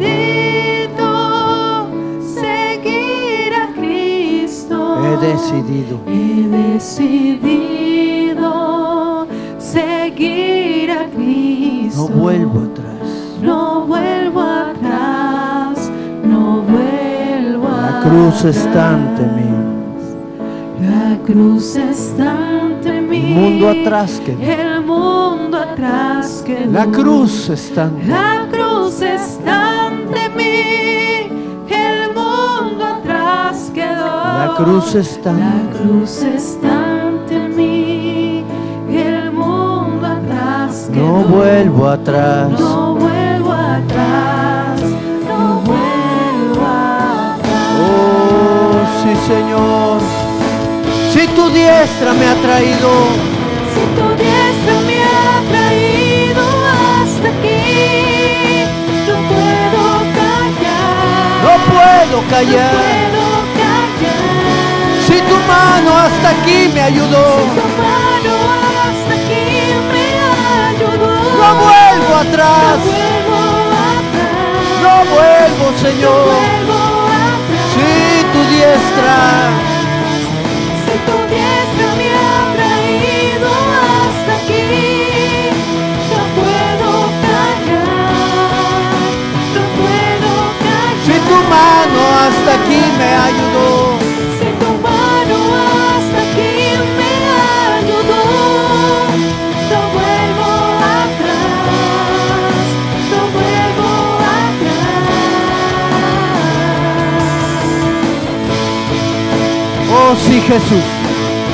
decidido seguir a Cristo. He decidido seguir a Cristo. No vuelvo atrás. No vuelvo atrás. No vuelvo atrás. La cruz está ante mí. La cruz está ante mí. El mundo atrás quedó. El mundo atrás quedó. La cruz está ante mí. La cruz está ante mí. El mundo atrás quedó. La cruz está ante La cruz está ante mí. El mundo atrás quedó. No vuelvo atrás. No vuelvo atrás. No vuelvo atrás. Oh, sí, Señor. Si tu diestra me ha traído, Si tu diestra me ha traído hasta aquí, no puedo callar. no puedo No callar. puedo callar. Si tu mano hasta aquí me ayudó, Si tu mano hasta aquí me ayudó. no vuelvo No atrás. vuelvo atrás. No vuelvo, No Señor. vuelvo atrás. Si tu diestra Si tu diestra me ha traído hasta aquí, no puedo callar. No puedo callar. Si tu mano hasta aquí me ayudó, Si tu mano hasta aquí me ayudó, no vuelvo atrás. No vuelvo atrás. oh sí, Jesús,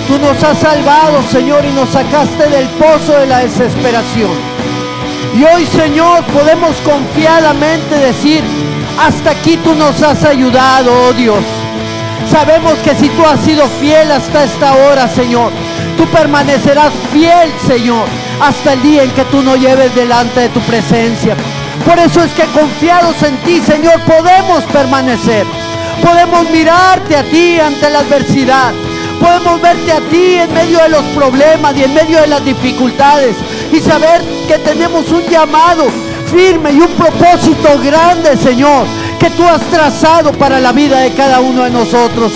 tú nos has salvado, Señor, y nos sacaste del pozo de la desesperación. Y hoy, Señor, podemos confiadamente decir, hasta aquí tú nos has ayudado, oh Dios. Sabemos que si tú has sido fiel hasta esta hora, Señor, tú permanecerás fiel, Señor, hasta el día en que tú nos lleves delante de tu presencia. Por eso es que confiados en ti, Señor, podemos permanecer. Podemos mirarte a ti ante la adversidad. Podemos verte a ti en medio de los problemas y en medio de las dificultades. Y saber que tenemos un llamado firme y un propósito grande, Señor, que tú has trazado para la vida de cada uno de nosotros.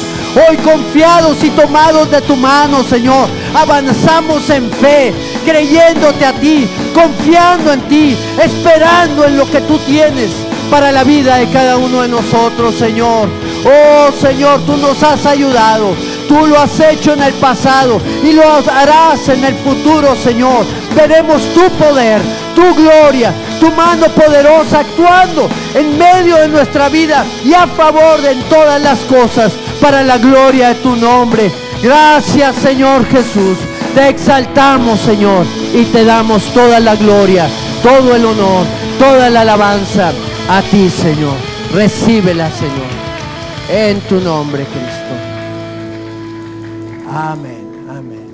Hoy confiados y tomados de tu mano, Señor, avanzamos en fe, creyéndote a ti, confiando en ti, esperando en lo que tú tienes para la vida de cada uno de nosotros, Señor. Oh, Señor, tú nos has ayudado. Tú lo has hecho en el pasado y lo harás en el futuro, Señor. Veremos tu poder, tu gloria, tu mano poderosa actuando en medio de nuestra vida y a favor de todas las cosas para la gloria de tu nombre. Gracias, Señor Jesús. Te exaltamos, Señor, y te damos toda la gloria, todo el honor, toda la alabanza a ti, Señor. Recíbela, Señor, en tu nombre, Cristo. Amén, amén.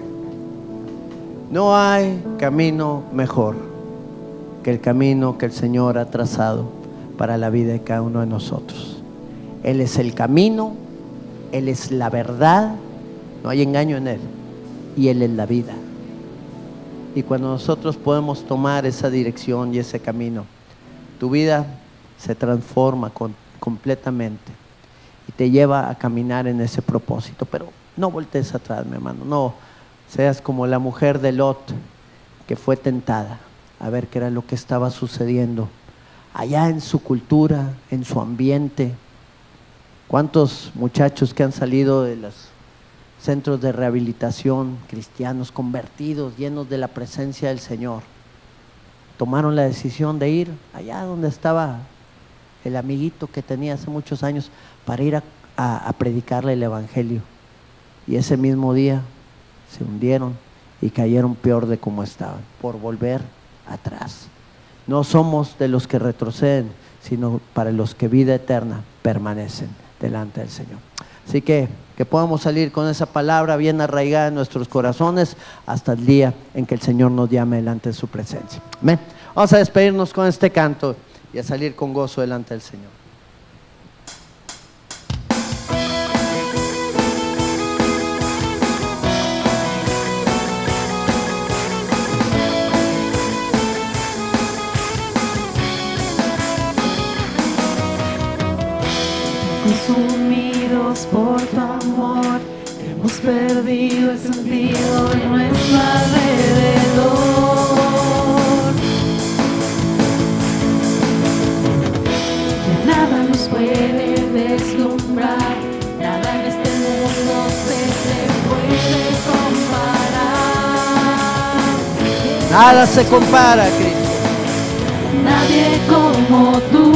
No hay camino mejor que el camino que el Señor ha trazado para la vida de cada uno de nosotros. Él es el camino, Él es la verdad, no hay engaño en Él, y Él es la vida. Y cuando nosotros podemos tomar esa dirección y ese camino, tu vida se transforma completamente y te lleva a caminar en ese propósito. Pero no voltees atrás, mi hermano, no seas como la mujer de Lot, que fue tentada a ver qué era lo que estaba sucediendo allá en su cultura, en su ambiente. ¿Cuántos muchachos que han salido de los centros de rehabilitación cristianos, convertidos, llenos de la presencia del Señor, tomaron la decisión de ir allá donde estaba el amiguito que tenía hace muchos años para ir a predicarle el evangelio? Y ese mismo día se hundieron y cayeron peor de como estaban, por volver atrás. No somos de los que retroceden, sino para los que vida eterna permanecen delante del Señor. Así que podamos salir con esa palabra bien arraigada en nuestros corazones hasta el día en que el Señor nos llame delante de su presencia. Amén. Vamos a despedirnos con este canto y a salir con gozo delante del Señor. por tu amor. Hemos perdido el sentido de nuestro alrededor. Ya nada nos puede deslumbrar, nada en este mundo se te puede comparar. Nada se compara, Cristo. Nadie como tú,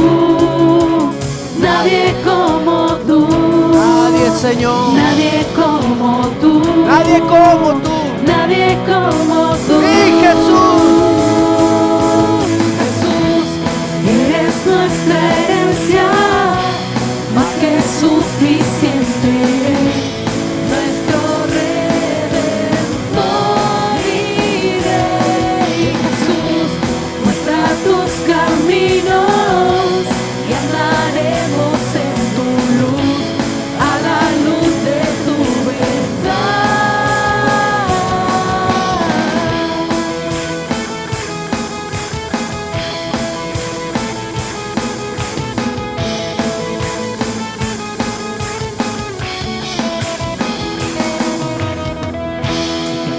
nadie como tú. Nadie, Señor. Nadie como tú. Nadie como tú. Nadie como tú. Sí, Jesús. Jesús, eres nuestra herencia, más que suficiente. Nuestro Redentor y Rey. Jesús, muestra tus caminos y andaremos en tu luz, a la luz de tu verdad.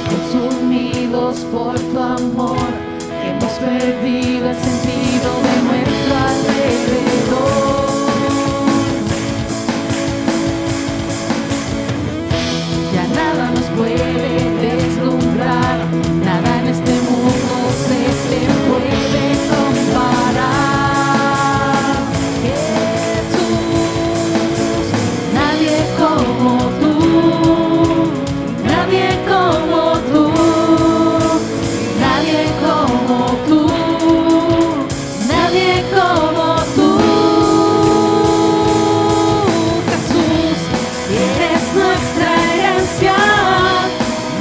Consumidos por tu amor, hemos perdido el sentido de nuestro alrededor. Ya nada nos puede deslumbrar, nada en este mundo se te puede comparar. Jesús, nadie como tú, nadie como tú, nadie como tú, nadie como tú. Jesús, eres nuestra herencia,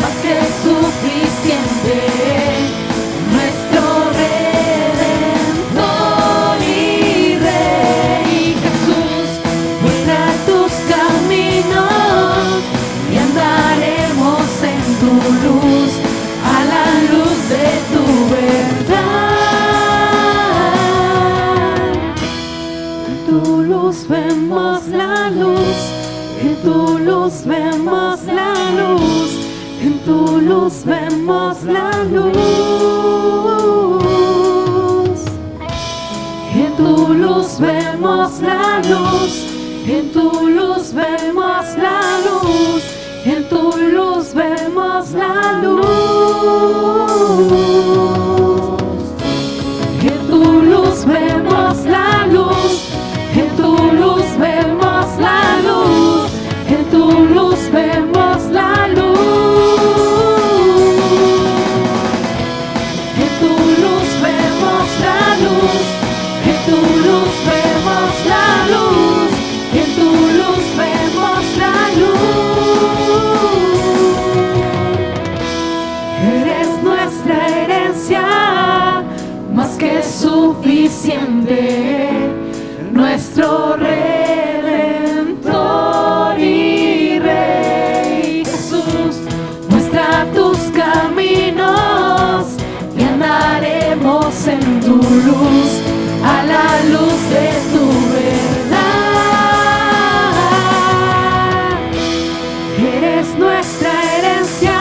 más que suficiente. Nuestro Redentor y Rey. Jesús, muestra tus caminos y andaremos en tu luz, a la luz de tu verdad. En tu luz vemos la luz, en tu luz vemos la luz, en tu luz vemos la luz. En tu luz vemos la luz, en tu luz vemos la luz, en tu luz vemos la luz. En tu luz vemos la luz, en tu luz vemos la luz, en tu luz vemos la luz. En tu luz vemos la luz, en tu luz vemos la luz, en tu luz vemos la luz. Eres nuestra herencia, más que suficiente. Nuestro Redentor y Rey. Jesús, muestra tus caminos y andaremos en tu luz, a la luz de tu verdad. Eres nuestra herencia,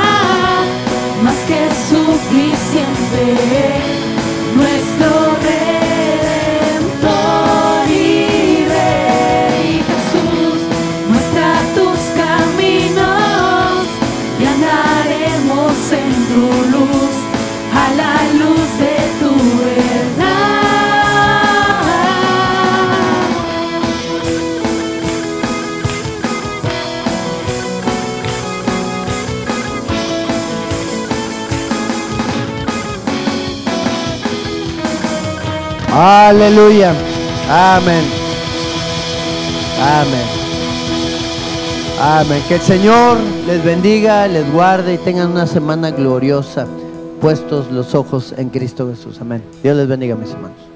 más que suficiente. Nuestro Redentor y Rey. Jesús, muestra tus caminos y andaremos en tu luz, a la luz de tu verdad. Aleluya. Amén. Amén. Amén. Que el Señor les bendiga, les guarde y tengan una semana gloriosa, puestos los ojos en Cristo Jesús. Amén. Dios les bendiga, mis hermanos.